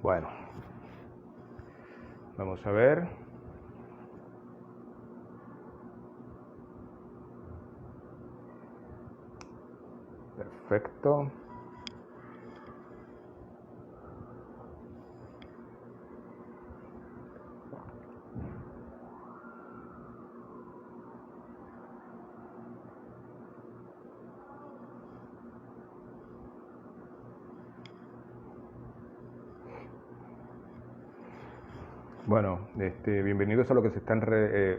Bueno, vamos a ver. Perfecto. Bueno, bienvenidos a los que se están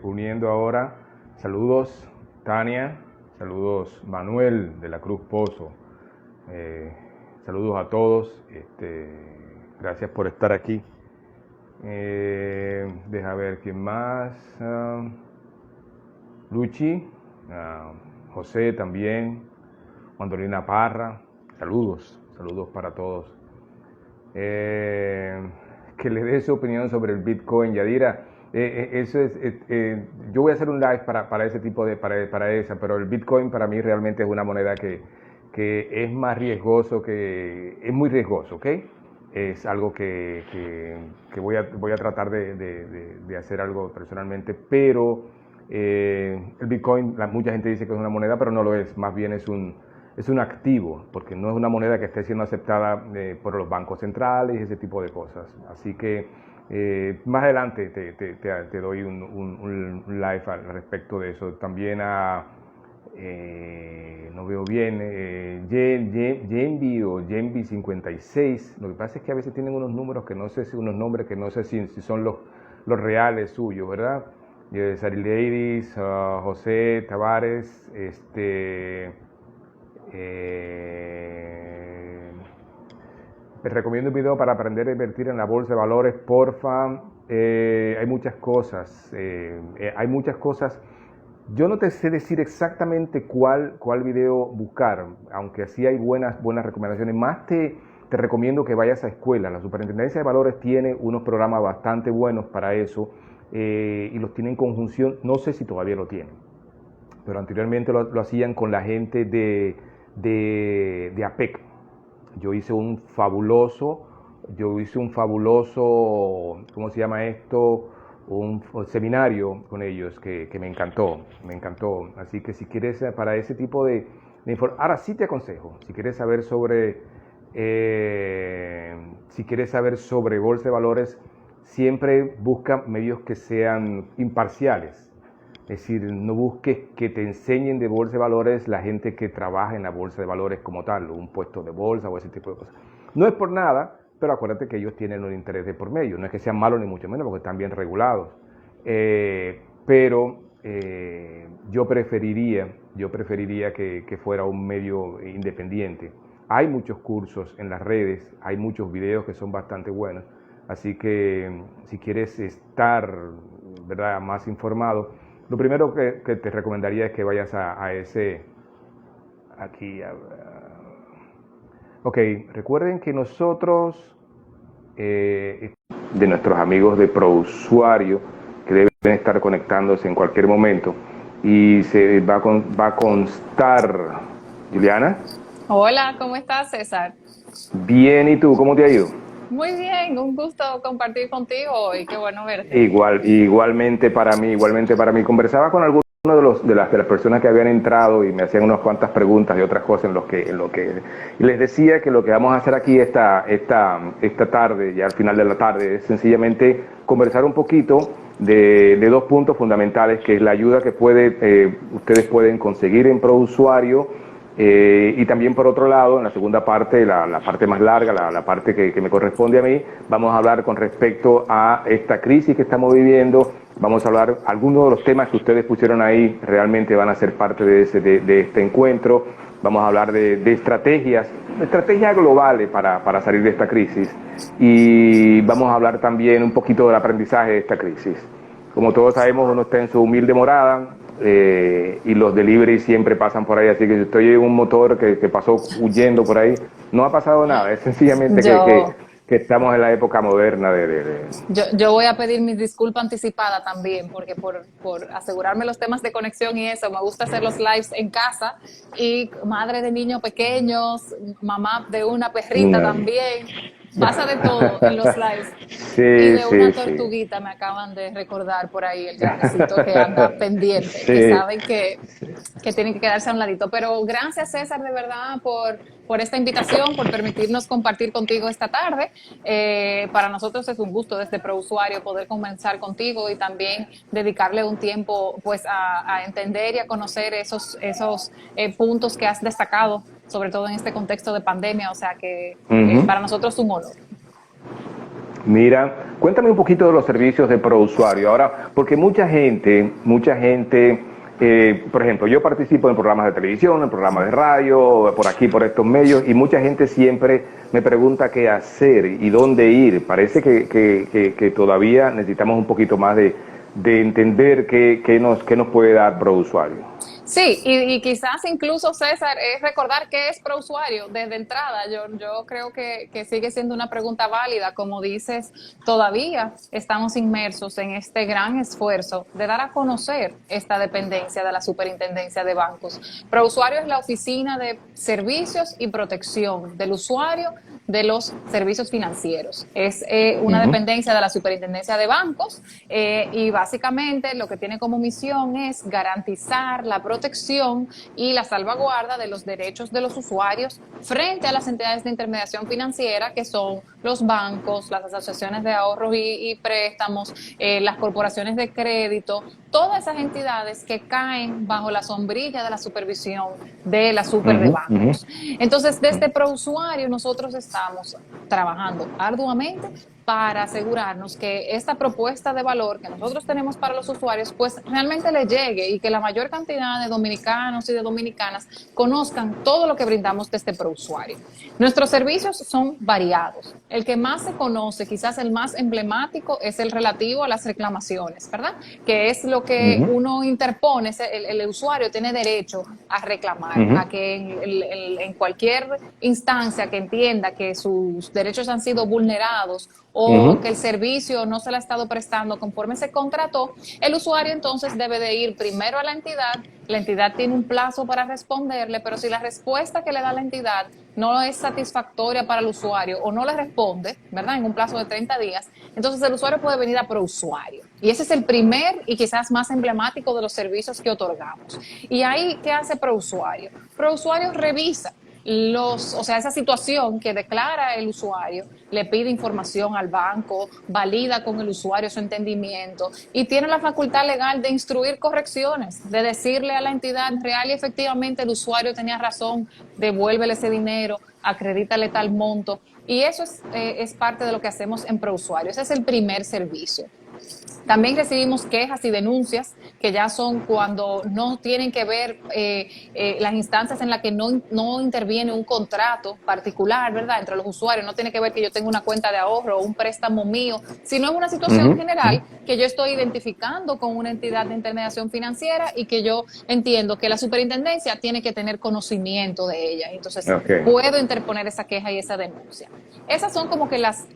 uniendo ahora. Saludos Tania, saludos Manuel de la Cruz Pozo, saludos a todos, gracias por estar aquí. Deja ver quién más. Luchi, José también, Mandolina Parra, saludos para todos. Que le dé su opinión sobre el Bitcoin, Yadira. Eso es, yo voy a hacer un live para ese tipo de, para esa, pero el Bitcoin para mí realmente es una moneda que es más riesgoso, es muy riesgoso, ¿ok? Es algo que voy a tratar de hacer algo personalmente, pero el Bitcoin, mucha gente dice que es una moneda, pero no lo es, más bien es un activo, porque no es una moneda que esté siendo aceptada por los bancos centrales y ese tipo de cosas. Así que más adelante te doy un live al respecto de eso. También no veo bien, Genvi o Genvi 56. Lo que pasa es que a veces tienen unos números que no sé si, unos nombres que no sé si son los reales suyos, ¿verdad? Sarileiris, José Tavares, les recomiendo un video para aprender a invertir en la bolsa de valores, porfa. Hay muchas cosas, Yo no te sé decir exactamente cuál video buscar, aunque sí hay buenas recomendaciones. Más te recomiendo que vayas a escuela. La Superintendencia de Valores tiene unos programas bastante buenos para eso y los tiene en conjunción. No sé si todavía lo tienen, pero anteriormente lo hacían con la gente de APEC. Yo hice un fabuloso, ¿cómo se llama esto? Un seminario con ellos que me encantó. Así que si quieres para ese tipo de información, ahora sí te aconsejo, si quieres saber sobre bolsa de valores, siempre busca medios que sean imparciales. Es decir, no busques que te enseñen de bolsa de valores la gente que trabaja en la bolsa de valores como tal, un puesto de bolsa o ese tipo de cosas. No es por nada, pero acuérdate que ellos tienen un interés de por medio. No es que sean malos ni mucho menos, porque están bien regulados. Pero yo preferiría que fuera un medio independiente. Hay muchos cursos en las redes, hay muchos videos que son bastante buenos. Así que si quieres estar, ¿verdad?, más informado, lo primero que te recomendaría es que vayas a ese, aquí, ok, recuerden que nosotros, de nuestros amigos de ProUsuario, que deben estar conectándose en cualquier momento, y se va a constar, Juliana. Hola, ¿cómo estás, César? Bien, ¿y tú? ¿Cómo te ha ido? Muy bien, un gusto compartir contigo y qué bueno verte. Igualmente para mí. Conversaba con algunos de las personas que habían entrado y me hacían unas cuantas preguntas y otras cosas y les decía que lo que vamos a hacer aquí esta tarde, ya al final de la tarde, es sencillamente conversar un poquito de dos puntos fundamentales, que es la ayuda que ustedes pueden conseguir en ProUsuario. Y también, por otro lado, en la segunda parte, la parte más larga, la parte que me corresponde a mí, vamos a hablar con respecto a esta crisis que estamos viviendo. Vamos a hablar, algunos de los temas que ustedes pusieron ahí realmente van a ser parte de este encuentro. Vamos a hablar de estrategias globales para salir de esta crisis. Y vamos a hablar también un poquito del aprendizaje de esta crisis. Como todos sabemos, uno está en su humilde morada, y los deliveries siempre pasan por ahí, así que si estoy en un motor que pasó huyendo por ahí, no ha pasado nada, es sencillamente que estamos en la época moderna Yo voy a pedir mis disculpas anticipadas también, porque por asegurarme los temas de conexión y eso, me gusta hacer los lives en casa y madre de niños pequeños, mamá de una perrita también. pasa de todo en los lives. Sí, Y de sí, una sí. tortuguita me acaban de recordar por ahí el cafecito que anda pendiente, que Sí, saben que tienen que quedarse a un ladito. Pero gracias, César, de verdad, por esta invitación, por permitirnos compartir contigo esta tarde. Para nosotros es un gusto desde ProUsuario poder comenzar contigo y también dedicarle un tiempo pues a entender y a conocer esos puntos que has destacado, sobre todo en este contexto de pandemia. O sea que ujú. para nosotros es un honor. Mira, cuéntame un poquito de los servicios de ProUsuario. Ahora, porque mucha gente, por ejemplo, yo participo en programas de televisión, en programas de radio, por aquí, por estos medios, y mucha gente siempre me pregunta qué hacer y dónde ir. Parece que todavía necesitamos un poquito más de entender qué nos puede dar ProUsuario. Sí, y quizás incluso, César, es recordar qué es ProUsuario desde entrada. Yo creo que sigue siendo una pregunta válida. Como dices, todavía estamos inmersos en este gran esfuerzo de dar a conocer esta dependencia de la Superintendencia de Bancos. ProUsuario es la oficina de servicios y protección del usuario de los servicios financieros. Es una Ujú, dependencia de la Superintendencia de Bancos y básicamente lo que tiene como misión es garantizar la protección y la salvaguarda de los derechos de los usuarios frente a las entidades de intermediación financiera que son los bancos, las asociaciones de ahorros y préstamos, las corporaciones de crédito, todas esas entidades que caen bajo la sombrilla de la supervisión de la super de ujú, ujú. bancos. Entonces, desde ProUsuario nosotros estamos trabajando arduamente para asegurarnos que esta propuesta de valor que nosotros tenemos para los usuarios, pues realmente le llegue y que la mayor cantidad de dominicanos y de dominicanas conozcan todo lo que brindamos desde ProUsuario. Nuestros servicios son variados. El que más se conoce, quizás el más emblemático, es el relativo a las reclamaciones, ¿verdad? Que es lo que Ujú, uno interpone, el usuario tiene derecho a reclamar, ujú, a que en cualquier instancia que entienda que sus derechos han sido vulnerados o ujú. que el servicio no se le ha estado prestando conforme se contrató, el usuario entonces debe de ir primero a la entidad tiene un plazo para responderle, pero si la respuesta que le da la entidad no es satisfactoria para el usuario o no le responde, ¿verdad? En un plazo de 30 días, entonces el usuario puede venir a ProUsuario. Y ese es el primer y quizás más emblemático de los servicios que otorgamos. Y ahí, ¿qué hace ProUsuario? ProUsuario revisa o sea, esa situación que declara el usuario, le pide información al banco, valida con el usuario su entendimiento y tiene la facultad legal de instruir correcciones, de decirle a la entidad real y efectivamente el usuario tenía razón, devuélvele ese dinero, acredítale tal monto. Y eso es parte de lo que hacemos en ProUsuario. Ese es el primer servicio. También recibimos quejas y denuncias que ya son cuando no tienen que ver las instancias en las que no interviene un contrato particular, ¿verdad? Entre los usuarios, no tiene que ver que yo tenga una cuenta de ahorro o un préstamo mío, sino es una situación Ujú, ujú. general que yo estoy identificando con una entidad de intermediación financiera y que yo entiendo que la superintendencia tiene que tener conocimiento de ella. Entonces, Ok. puedo interponer esa queja y esa denuncia. Esas son como que las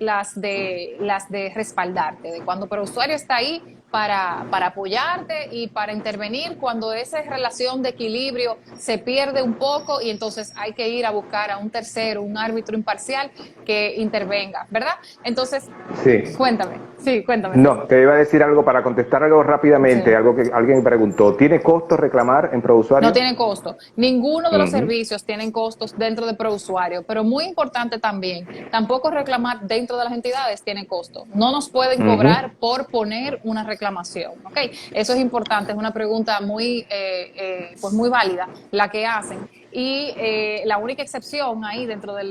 de respaldarte, de cuando el usuario está ahí para apoyarte y para intervenir cuando esa relación de equilibrio se pierde un poco y entonces hay que ir a buscar a un tercero, un árbitro imparcial que intervenga, ¿verdad? Entonces, Sí. cuéntame, César. No, te iba a decir algo para contestar algo Sí. rápidamente, algo que alguien me preguntó. ¿Tiene costo reclamar en No ProUsuario? tienen costo. Ninguno de los Ujú, servicios tienen costos dentro de ProUsuario, pero muy importante también, tampoco reclamar dentro de las entidades tiene costo. No nos pueden ujú. cobrar por poner una reclamación, ¿ok? Eso es importante, es una pregunta pues muy válida la que hacen. Y la única excepción ahí dentro de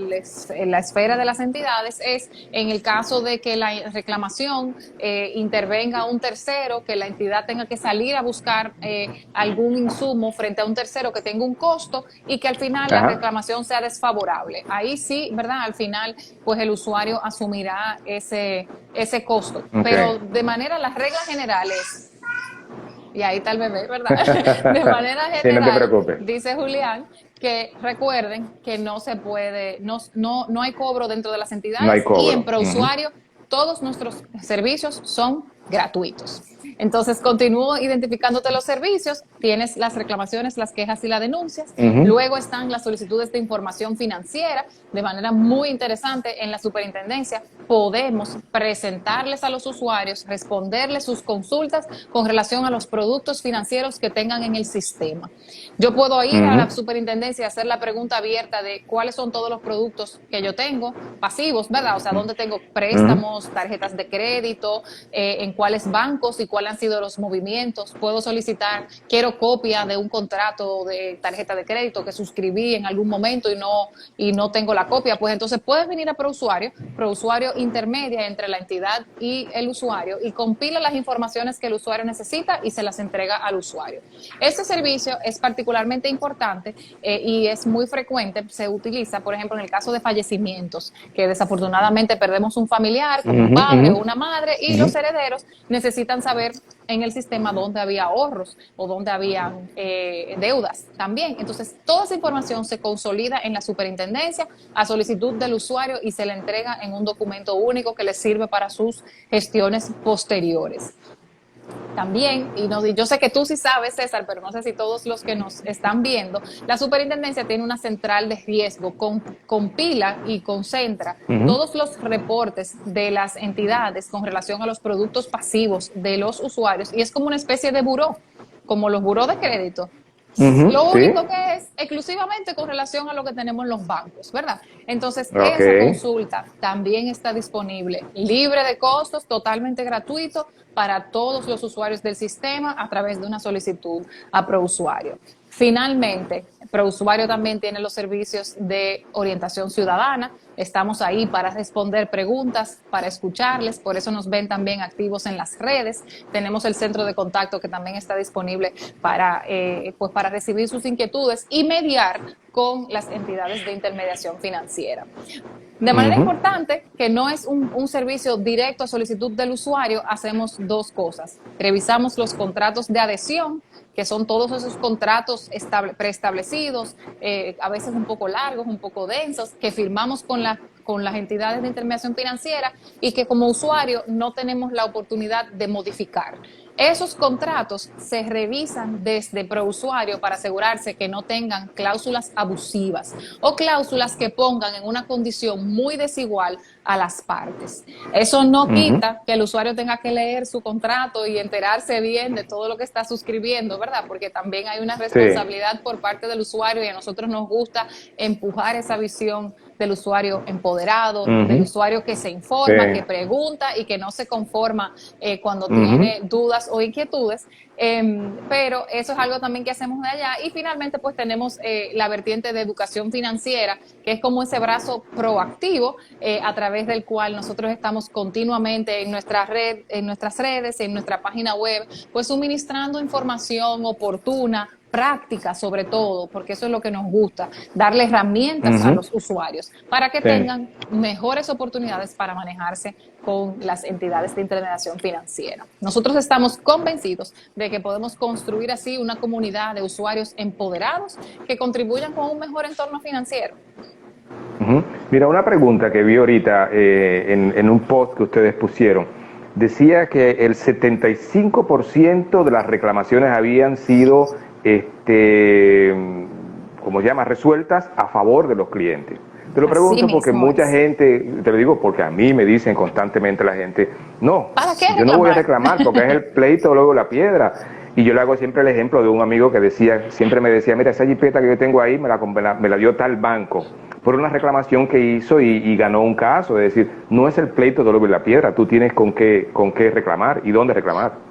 la esfera de las entidades es en el caso de que la reclamación intervenga un tercero, que la entidad tenga que salir a buscar algún insumo frente a un tercero que tenga un costo y que al final la Ajá. reclamación sea desfavorable. Ahí sí, ¿verdad? Al final, pues el usuario asumirá ese costo. Ok. Pero de manera, las reglas generales y ahí está el bebé, ¿verdad? De manera Sí, no te general, preocupes. dice Julián, que recuerden que no se puede, no hay cobro dentro de las No hay entidades y en cobro. Ujú. ProUsuario todos nuestros servicios son gratuitos. Entonces, continúo identificándote los servicios, tienes las reclamaciones, las quejas y las denuncias. Luego están las solicitudes de información financiera. De manera muy interesante, en la superintendencia podemos presentarles a los usuarios, responderles sus consultas con relación a los productos financieros que tengan en el sistema. Yo puedo ir a la superintendencia y hacer la pregunta abierta de cuáles son todos los productos que yo tengo, pasivos, ¿verdad? O sea, dónde tengo préstamos, tarjetas de crédito, en cuáles bancos y cuáles han sido los movimientos. Puedo solicitar, quiero copia de un contrato de tarjeta de crédito que suscribí en algún momento y no tengo la copia. Pues entonces puedes venir a ProUsuario intermedia entre la entidad y el usuario y compila las informaciones que el usuario necesita y se las entrega al usuario. Este servicio es particularmente importante y es muy frecuente, se utiliza, por ejemplo, en el caso de fallecimientos, que desafortunadamente perdemos un familiar, como un padre o una madre, y los herederos necesitan saber en el sistema dónde había ahorros o dónde había deudas también. Entonces, toda esa información se consolida en la superintendencia a solicitud del usuario y se le entrega en un documento único que le sirve para sus gestiones posteriores. También, yo sé que tú sí sabes, César, pero no sé si todos los que nos están viendo, la superintendencia tiene una central de riesgo, compila y concentra todos los reportes de las entidades con relación a los productos pasivos de los usuarios y es como una especie de buró, como los buró de crédito. Lo único que es exclusivamente con relación a lo que tenemos en los bancos, ¿verdad? Entonces, esa consulta también está disponible, libre de costos, totalmente gratuito para todos los usuarios del sistema a través de una solicitud a ProUsuario. Finalmente, ProUsuario también tiene los servicios de orientación ciudadana. Estamos ahí para responder preguntas, para escucharles, por eso nos ven también activos en las redes. Tenemos el centro de contacto que también está disponible para recibir sus inquietudes y mediar con las entidades de intermediación financiera. De manera importante, que no es un servicio directo a solicitud del usuario, hacemos dos cosas. Revisamos los contratos de adhesión, que son todos esos contratos preestablecidos, a veces un poco largos, un poco densos, que firmamos con las entidades de intermediación financiera y que como usuario no tenemos la oportunidad de modificar. Esos contratos se revisan desde ProUsuario para asegurarse que no tengan cláusulas abusivas o cláusulas que pongan en una condición muy desigual a las partes. Eso no quita que el usuario tenga que leer su contrato y enterarse bien de todo lo que está suscribiendo, ¿verdad? Porque también hay una responsabilidad por parte del usuario y a nosotros nos gusta empujar esa visión del usuario empoderado, del usuario que se informa, que pregunta y que no se conforma cuando tiene dudas o inquietudes, pero eso es algo también que hacemos de allá. Y finalmente pues tenemos la vertiente de educación financiera, que es como ese brazo proactivo a través del cual nosotros estamos continuamente en nuestras redes, en nuestra página web, pues suministrando información oportuna, práctica sobre todo, porque eso es lo que nos gusta, darle herramientas a los usuarios para que tengan mejores oportunidades para manejarse con las entidades de intermediación financiera. Nosotros estamos convencidos de que podemos construir así una comunidad de usuarios empoderados que contribuyan con un mejor entorno financiero. Mira, una pregunta que vi ahorita en un post que ustedes pusieron. Decía que el 75% de las reclamaciones habían sido ¿cómo se llama? Resueltas a favor de los clientes. Te lo pregunto porque mucha gente, te lo digo porque a mí me dicen constantemente la gente, no, yo no voy a reclamar porque es el pleito, luego la piedra. Y yo le hago siempre el ejemplo de un amigo que siempre me decía, mira, esa jipeta que yo tengo ahí me la dio tal banco por una reclamación que hizo y ganó un caso. Es decir, no es el pleito de luego la piedra, tú tienes con qué reclamar y dónde reclamar.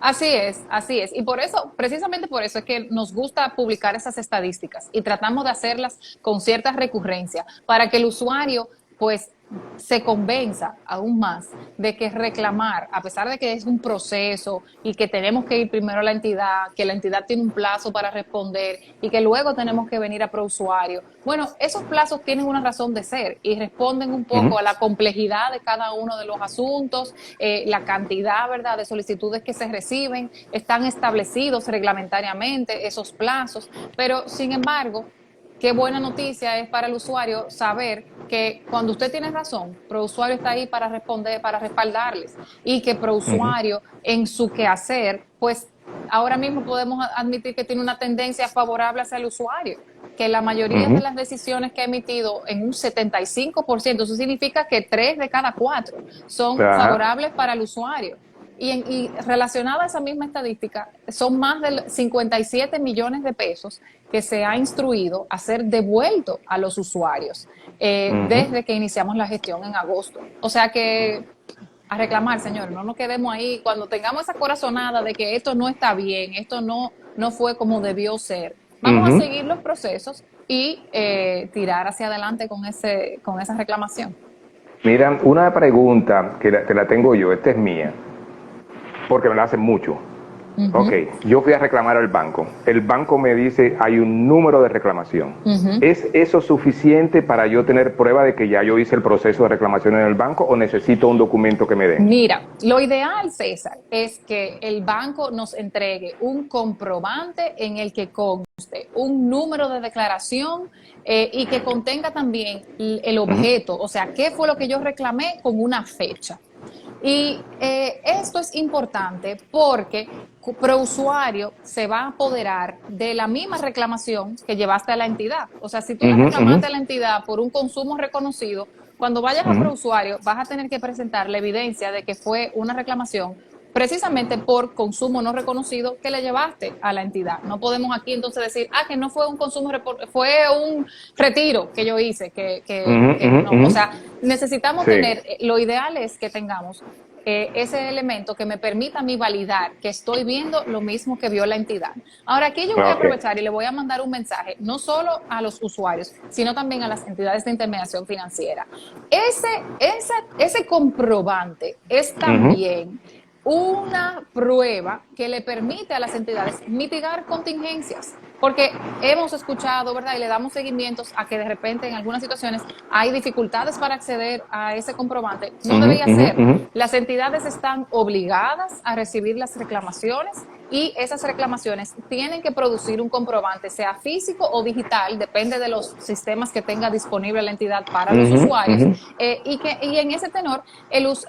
Así es, así es. Y por eso, precisamente por eso es que nos gusta publicar esas estadísticas y tratamos de hacerlas con cierta recurrencia para que el usuario, pues, se convenza aún más de que reclamar, a pesar de que es un proceso y que tenemos que ir primero a la entidad, que la entidad tiene un plazo para responder y que luego tenemos que venir a ProUsuario. Bueno, esos plazos tienen una razón de ser y responden un poco a la complejidad de cada uno de los asuntos, la cantidad, ¿verdad?, de solicitudes que se reciben, están establecidos reglamentariamente esos plazos, pero sin embargo, qué buena noticia es para el usuario saber que cuando usted tiene razón, ProUsuario está ahí para responder, para respaldarles, y que ProUsuario en su quehacer, pues ahora mismo podemos admitir que tiene una tendencia favorable hacia el usuario, que la mayoría de las decisiones que ha emitido en un 75%, eso significa que 3 de cada 4 son favorables para el usuario. Y relacionada a esa misma estadística, son más de 57 millones de pesos que se ha instruido a ser devuelto a los usuarios desde que iniciamos la gestión en agosto. O sea que a reclamar, señores, no nos quedemos ahí. Cuando tengamos esa corazonada de que esto no está bien, esto no fue como debió ser, vamos a seguir los procesos y tirar hacia adelante con esa reclamación. Mira, una pregunta que te la tengo yo, esta es mía, porque me la hacen mucho. Ok, yo fui a reclamar al banco. El banco me dice, hay un número de reclamación. ¿Es eso suficiente para yo tener prueba de que ya yo hice el proceso de reclamación en el banco o necesito un documento que me den? Mira, lo ideal, César, es que el banco nos entregue un comprobante en el que conste un número de declaración y que contenga también el objeto, o sea, qué fue lo que yo reclamé con una fecha. Y esto es importante porque ProUsuario se va a apoderar de la misma reclamación que llevaste a la entidad. O sea, si tú le reclamaste a la entidad por un consumo reconocido, cuando vayas a ProUsuario vas a tener que presentar la evidencia de que fue una reclamación precisamente por consumo no reconocido que le llevaste a la entidad. No podemos aquí entonces decir, que no fue un consumo, fue un retiro que yo hice, no. O sea, necesitamos tener, lo ideal es que tengamos ese elemento que me permita a mí validar que estoy viendo lo mismo que vio la entidad. Ahora, aquí yo voy a aprovechar y le voy a mandar un mensaje, no solo a los usuarios, sino también a las entidades de intermediación financiera. Ese comprobante es también una prueba que le permite a las entidades mitigar contingencias, porque hemos escuchado, ¿verdad? Y le damos seguimientos a que de repente en algunas situaciones hay dificultades para acceder a ese comprobante. No debería ser. Las entidades están obligadas a recibir las reclamaciones y esas reclamaciones tienen que producir un comprobante, sea físico o digital, depende de los sistemas que tenga disponible la entidad para los usuarios, y en ese tenor,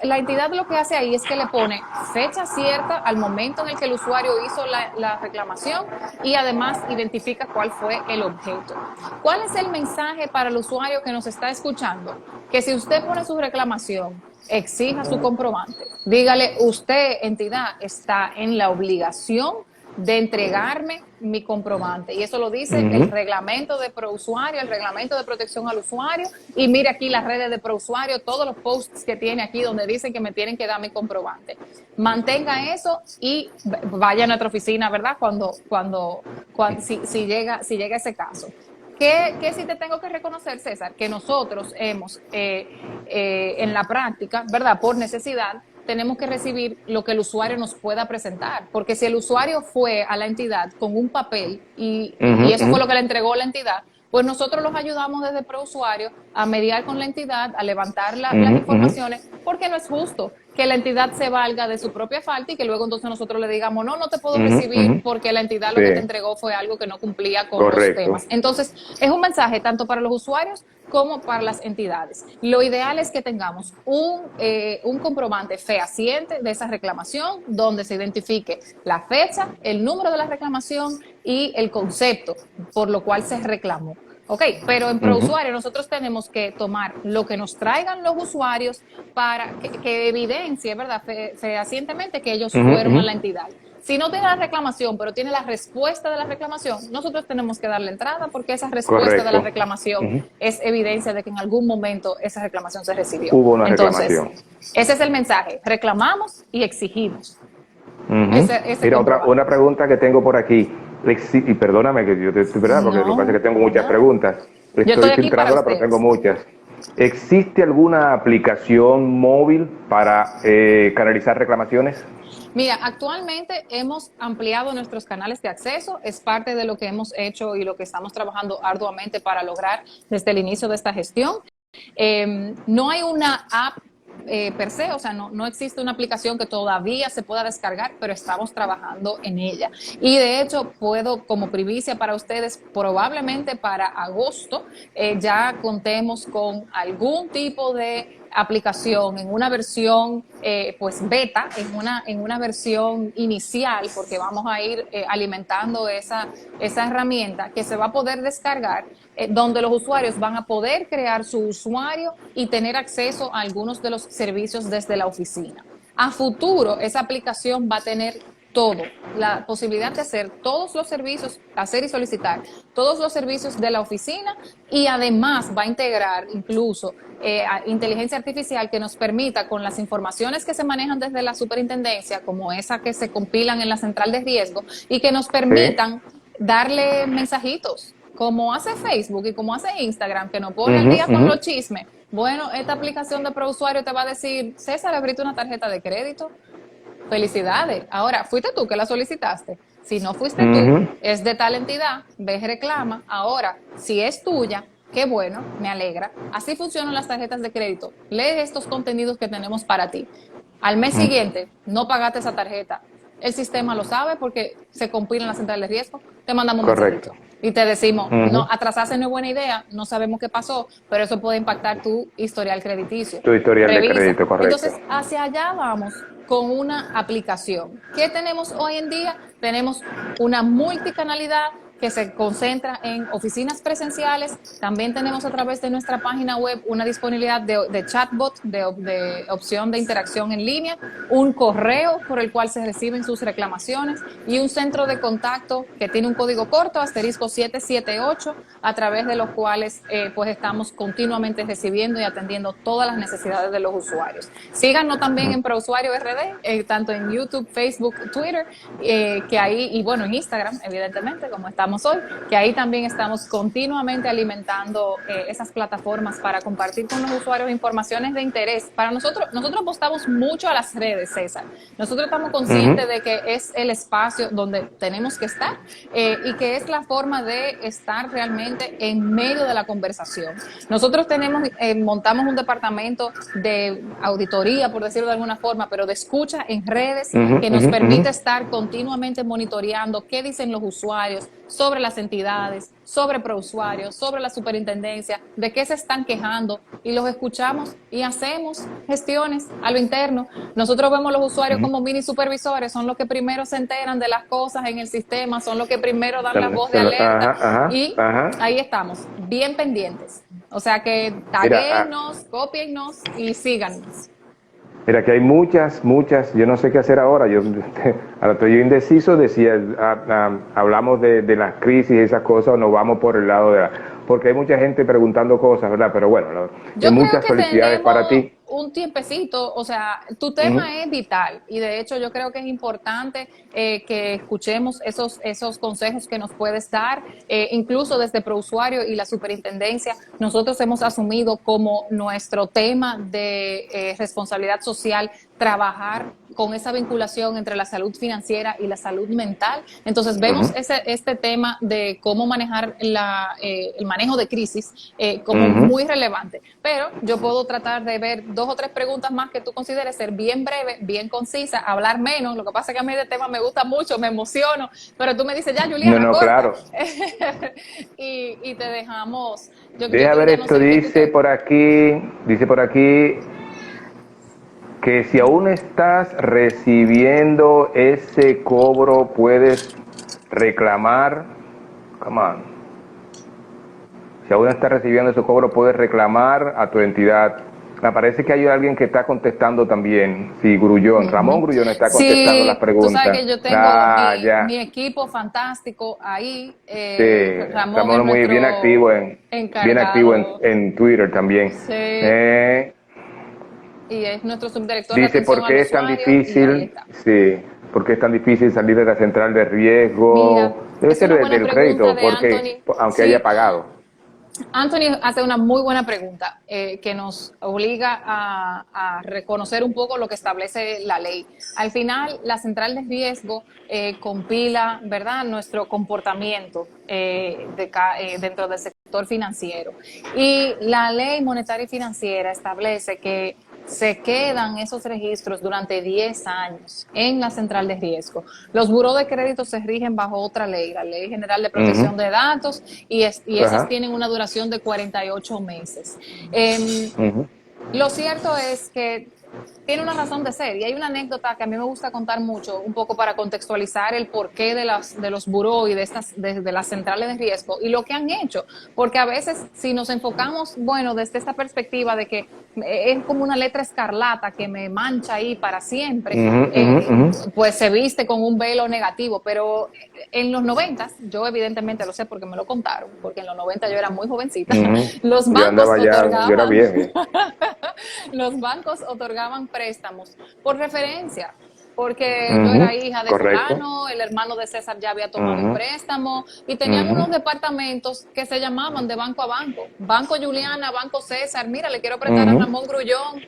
la entidad lo que hace ahí es que le pone fecha cierta al momento en el que el usuario hizo la reclamación y además identifica cuál fue el objeto. ¿Cuál es el mensaje para el usuario que nos está escuchando? Que si usted pone su reclamación, exija su comprobante. Dígale, usted, entidad, está en la obligación de entregarme mi comprobante. Y eso lo dice el reglamento de ProUsuario, el reglamento de protección al usuario. Y mire aquí las redes de ProUsuario, todos los posts que tiene aquí donde dicen que me tienen que dar mi comprobante. Mantenga eso y vaya a nuestra oficina, ¿verdad? Si llega ese caso. ¿Qué sí te tengo que reconocer, César? Que nosotros hemos, en la práctica, ¿verdad? Por necesidad, tenemos que recibir lo que el usuario nos pueda presentar. Porque si el usuario fue a la entidad con un papel y eso fue lo que le entregó la entidad, pues nosotros los ayudamos desde ProUsuario a mediar con la entidad, a levantar las informaciones, porque no es justo que la entidad se valga de su propia falta y que luego entonces nosotros le digamos, no te puedo recibir porque la entidad lo que te entregó fue algo que no cumplía con los temas. Entonces, es un mensaje tanto para los usuarios como para las entidades. Lo ideal es que tengamos un comprobante fehaciente de esa reclamación donde se identifique la fecha, el número de la reclamación y el concepto por lo cual se reclamó. Ok, pero en ProUsuario nosotros tenemos que tomar lo que nos traigan los usuarios para que evidencie, ¿verdad?, fehacientemente que ellos fueron a la entidad. Si no tiene la reclamación, pero tiene la respuesta de la reclamación, nosotros tenemos que darle entrada porque esa respuesta de la reclamación es evidencia de que en algún momento esa reclamación se recibió. Hubo una reclamación. Ese es el mensaje. Reclamamos y exigimos. Mira, una pregunta que tengo por aquí. Y perdóname que yo te estoy verdad, porque lo que pasa es que tengo muchas preguntas. Estoy filtrándola, pero tengo muchas. ¿Existe alguna aplicación móvil para canalizar reclamaciones? Mira, actualmente hemos ampliado nuestros canales de acceso, es parte de lo que hemos hecho y lo que estamos trabajando arduamente para lograr desde el inicio de esta gestión. No hay una app per se, o sea, no existe una aplicación que todavía se pueda descargar, pero estamos trabajando en ella. Y de hecho, puedo, como primicia para ustedes, probablemente para agosto ya contemos con algún tipo de aplicación en una versión pues beta, en una versión inicial, porque vamos a ir alimentando esa herramienta que se va a poder descargar, donde los usuarios van a poder crear su usuario y tener acceso a algunos de los servicios desde la oficina. A futuro, esa aplicación va a tener todo, la posibilidad de hacer todos los servicios, hacer y solicitar todos los servicios de la oficina, y además va a integrar incluso inteligencia artificial que nos permita, con las informaciones que se manejan desde la superintendencia, como esa que se compilan en la central de riesgo, y que nos permitan darle mensajitos, como hace Facebook y como hace Instagram, que nos pone al día con los chismes. Bueno, esta aplicación de ProUsuario te va a decir: César, abriste una tarjeta de crédito. Felicidades. Ahora, ¿fuiste tú que la solicitaste? Si no fuiste tú, es de tal entidad, ves, reclama. Ahora, si es tuya, qué bueno, me alegra. Así funcionan las tarjetas de crédito. Lee estos contenidos que tenemos para ti. Al mes siguiente, no pagaste esa tarjeta. El sistema lo sabe porque se compila en la central de riesgo. Te mandamos un mensajito y te decimos: no, atrasarse no es buena idea, no sabemos qué pasó, pero eso puede impactar tu historial crediticio. Tu historial Revisa. de crédito, correcto. Entonces, hacia allá vamos con una aplicación. ¿Qué tenemos hoy en día? Tenemos una multicanalidad que se concentra en oficinas presenciales. También tenemos a través de nuestra página web una disponibilidad de chatbot, de opción de interacción en línea, un correo por el cual se reciben sus reclamaciones y un centro de contacto que tiene un código corto, *778, a través de los cuales pues estamos continuamente recibiendo y atendiendo todas las necesidades de los usuarios. Síganos también en ProUsuario RD, tanto en YouTube, Facebook, Twitter, que ahí, y bueno, en Instagram, evidentemente, como estamos hoy, que ahí también estamos continuamente alimentando esas plataformas para compartir con los usuarios informaciones de interés. Para nosotros apostamos mucho a las redes, César. Nosotros estamos conscientes de que es el espacio donde tenemos que estar y que es la forma de estar realmente en medio de la conversación. Nosotros montamos un departamento de auditoría, por decirlo de alguna forma, pero de escucha en redes, que nos permite estar continuamente monitoreando qué dicen los usuarios sobre las entidades, sobre ProUsuarios, sobre la superintendencia, de qué se están quejando, y los escuchamos y hacemos gestiones a lo interno. Nosotros vemos a los usuarios como mini supervisores, son los que primero se enteran de las cosas en el sistema, son los que primero dan la voz de alerta, ahí estamos, bien pendientes. O sea que taguéennos, cópiennos y síganos. Mira, que hay muchas, yo no sé qué hacer ahora, ahora estoy yo indeciso, hablamos de las crisis y esas cosas, o nos vamos por el lado porque hay mucha gente preguntando cosas, ¿verdad? Pero bueno, muchas felicidades para ti. Un tiempecito, o sea, tu tema es vital, y de hecho yo creo que es importante que escuchemos esos consejos que nos puedes dar, incluso desde ProUsuario y la superintendencia. Nosotros hemos asumido como nuestro tema de responsabilidad social trabajar con esa vinculación entre la salud financiera y la salud mental. Entonces vemos este tema de cómo manejar el manejo de crisis como muy relevante, pero yo puedo tratar de ver 2 o 3 preguntas más que tú consideres ser bien breve, bien concisa, hablar menos. Lo que pasa es que a mí el tema me gusta mucho, me emociono, pero tú me dices: ya, Juliana, corta. Claro. y te dejamos. Deja ver esto, dice por aquí que si aún estás recibiendo ese cobro, puedes reclamar. Come on. Si aún estás recibiendo ese cobro, puedes reclamar a tu entidad. Me parece que hay alguien que está contestando también. Sí, Grullón. Ramón Grullón está contestando las preguntas. Tú sabes que yo tengo mi equipo fantástico ahí. Ramón es muy bien activo en Twitter también. Sí. Y es nuestro subdirector. Dice: ¿por qué es tan difícil? Sí, ¿por qué es tan difícil salir de la central de riesgo? Mira, debe ser del crédito, porque aunque haya pagado. Anthony hace una muy buena pregunta que nos obliga a reconocer un poco lo que establece la ley. Al final, la central de riesgo compila, ¿verdad?, nuestro comportamiento dentro del sector financiero. Y la ley monetaria y financiera establece que se quedan esos registros durante 10 años en la central de riesgo. Los burós de crédito se rigen bajo otra ley, la Ley General de Protección de Datos, y esas tienen una duración de 48 meses. Lo cierto es que tiene una razón de ser, y hay una anécdota que a mí me gusta contar mucho, un poco para contextualizar el porqué de los burós y de las centrales de riesgo y lo que han hecho, porque a veces si nos enfocamos, bueno, desde esta perspectiva de que es como una letra escarlata que me mancha ahí para siempre, pues se viste con un velo negativo, pero en los 90, yo evidentemente lo sé porque me lo contaron, porque en los 90 yo era muy jovencita, los bancos otorgaban... Yo era bien. Los bancos otorgaban préstamos por referencia, porque yo era hija de fulano, el hermano de César ya había tomado un préstamo, y tenían unos departamentos que se llamaban de banco a banco. Banco Juliana, Banco César, mira, le quiero prestar a Ramón Grullón,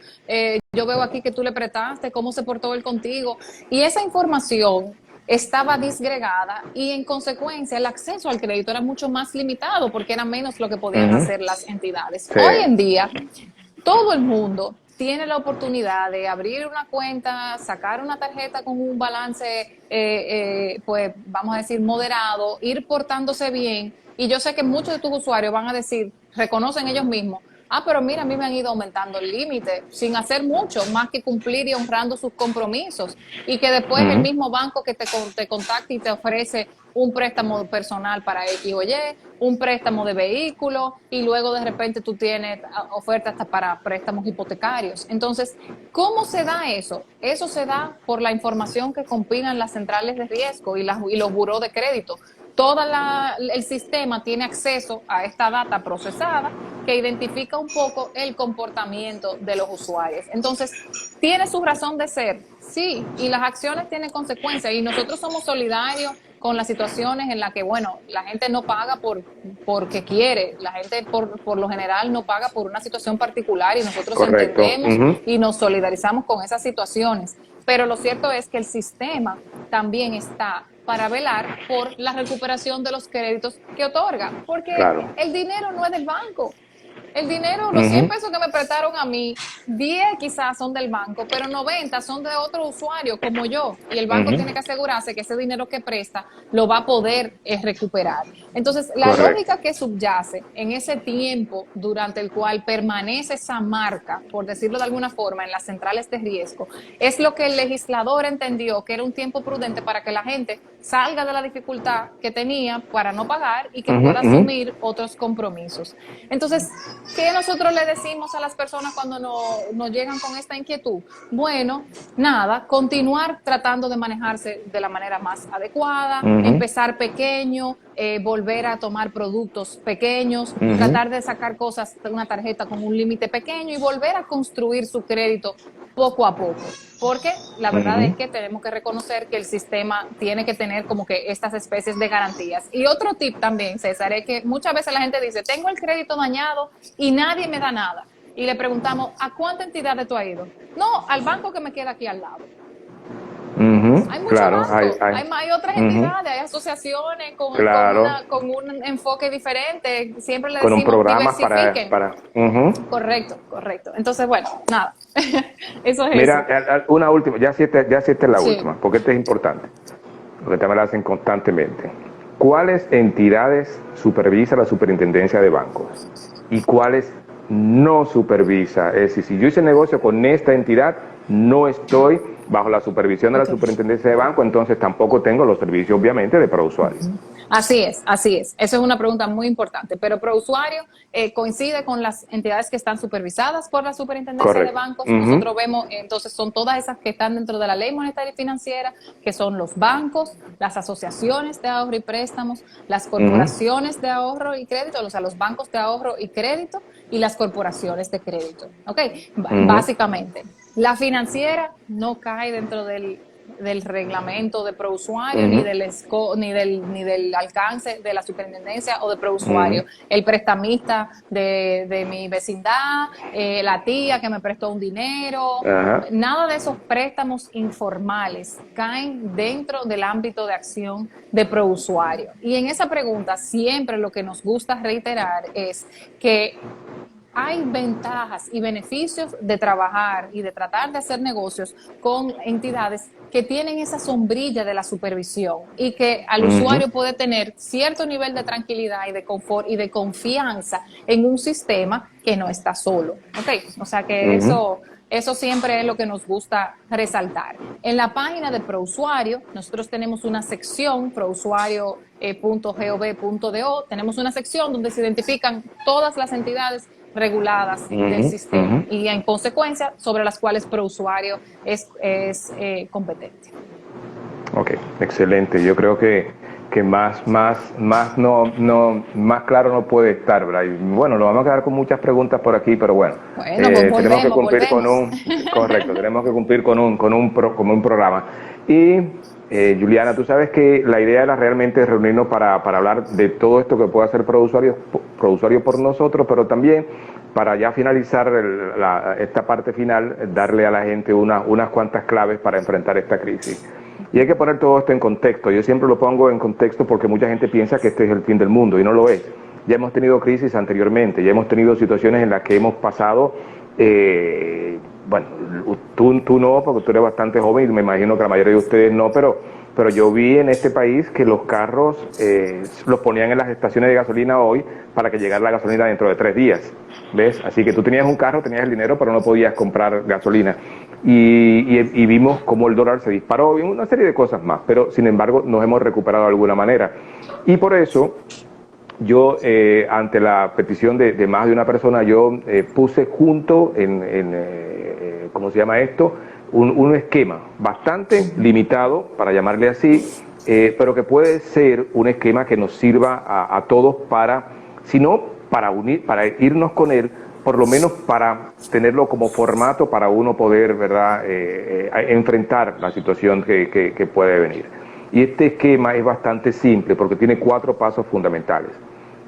yo veo aquí que tú le prestaste, cómo se portó él contigo. Y esa información estaba disgregada y en consecuencia el acceso al crédito era mucho más limitado porque era menos lo que podían hacer las entidades. Sí. Hoy en día todo el mundo tiene la oportunidad de abrir una cuenta, sacar una tarjeta con un balance, pues vamos a decir, moderado, ir portándose bien. Y yo sé que muchos de tus usuarios van a decir, reconocen ellos mismos, pero mira, a mí me han ido aumentando el límite sin hacer mucho, más que cumplir y honrando sus compromisos. Y que después el mismo banco que te contacta y te ofrece un préstamo personal para X o Y, un préstamo de vehículo, y luego de repente tú tienes ofertas hasta para préstamos hipotecarios. Entonces, ¿cómo se da eso? Eso se da por la información que compilan las centrales de riesgo y los burós de crédito. Todo el sistema tiene acceso a esta data procesada que identifica un poco el comportamiento de los usuarios. Entonces, ¿tiene su razón de ser? Sí, y las acciones tienen consecuencias, y nosotros somos solidarios con las situaciones en las que, bueno, la gente no paga porque quiere, la gente por lo general no paga por una situación particular, y nosotros entendemos y nos solidarizamos con esas situaciones. Pero lo cierto es que el sistema también está para velar por la recuperación de los créditos que otorga, porque el dinero no es del banco. El dinero, los 100 pesos que me prestaron a mí, 10 quizás son del banco, pero 90 son de otro usuario como yo. Y el banco tiene que asegurarse que ese dinero que presta lo va a poder recuperar. Entonces, la lógica que subyace en ese tiempo durante el cual permanece esa marca, por decirlo de alguna forma, en las centrales de riesgo, es lo que el legislador entendió que era un tiempo prudente para que la gente salga de la dificultad que tenía para no pagar y que pueda asumir otros compromisos. Entonces, ¿qué nosotros le decimos a las personas cuando nos llegan con esta inquietud? Bueno, nada, continuar tratando de manejarse de la manera más adecuada, empezar pequeño, volver a tomar productos pequeños, tratar de sacar cosas de una tarjeta con un límite pequeño y volver a construir su crédito poco a poco, porque la verdad es que tenemos que reconocer que el sistema tiene que tener como que estas especies de garantías. Y otro tip también, César, es que muchas veces la gente dice, tengo el crédito dañado y nadie me da nada. Y le preguntamos, ¿a cuánta entidad tú has ido? No, al banco que me queda aquí al lado. Hay muchos bancos, hay otras entidades, hay asociaciones con un enfoque diferente. Siempre le decimos, con un programa diversifiquen. Correcto. Entonces, bueno, nada. Eso es. Mira, una última, ya si esta es la última, porque esta es importante, porque también la hacen constantemente. ¿Cuáles entidades supervisa la superintendencia de bancos y cuáles no supervisa? Es decir, si yo hice negocio con esta entidad, no estoy bajo la supervisión de la superintendencia de banco, entonces tampoco tengo los servicios, obviamente, de ProUsuario. Así es. Eso es una pregunta muy importante, pero ProUsuario coincide con las entidades que están supervisadas por la superintendencia de bancos. Nosotros vemos, entonces, son todas esas que están dentro de la ley monetaria y financiera, que son los bancos, las asociaciones de ahorro y préstamos, las corporaciones de ahorro y crédito, o sea, los bancos de ahorro y crédito y las corporaciones de crédito. ¿Ok? Básicamente. La financiera no cae dentro del reglamento de ProUsuario ni del alcance de la superintendencia o de ProUsuario. El prestamista de mi vecindad, la tía que me prestó un dinero, nada de esos préstamos informales caen dentro del ámbito de acción de ProUsuario. Y en esa pregunta siempre lo que nos gusta reiterar es que hay ventajas y beneficios de trabajar y de tratar de hacer negocios con entidades que tienen esa sombrilla de la supervisión y que al usuario puede tener cierto nivel de tranquilidad y de confort y de confianza en un sistema que no está solo. ¿Okay? O sea que eso siempre es lo que nos gusta resaltar. En la página de ProUsuario, nosotros tenemos una sección, prousuario.gov.do, tenemos una sección donde se identifican todas las entidades reguladas del sistema y en consecuencia sobre las cuales ProUsuario es competente. Ok, excelente. Yo creo que más claro no puede estar, ¿verdad? Y bueno, nos vamos a quedar con muchas preguntas por aquí, pero bueno, pues tenemos que cumplir volvemos. correcto, tenemos que cumplir con un programa. Y Juliana, tú sabes que la idea era realmente reunirnos para hablar de todo esto que puede hacer ProUsuario por nosotros, pero también para ya finalizar esta parte final, darle a la gente unas cuantas claves para enfrentar esta crisis. Y hay que poner todo esto en contexto. Yo siempre lo pongo en contexto porque mucha gente piensa que este es el fin del mundo y no lo es. Ya hemos tenido crisis anteriormente, ya hemos tenido situaciones en las que hemos pasado, bueno, tú no, porque tú eres bastante joven y me imagino que la mayoría de ustedes no, pero yo vi en este país que los carros los ponían en las estaciones de gasolina hoy para que llegara la gasolina dentro de 3 días, ¿ves? Así que tú tenías un carro, tenías el dinero, pero no podías comprar gasolina. Y vimos cómo el dólar se disparó y una serie de cosas más, pero sin embargo nos hemos recuperado de alguna manera. Y por eso yo, ante la petición de más de una persona, yo puse junto ¿cómo se llama esto? Un esquema bastante limitado, para llamarle así, pero que puede ser un esquema que nos sirva a todos para, si no para irnos con él, por lo menos para tenerlo como formato para uno poder, ¿verdad?, enfrentar la situación que puede venir. Y este esquema es bastante simple porque tiene 4 pasos fundamentales.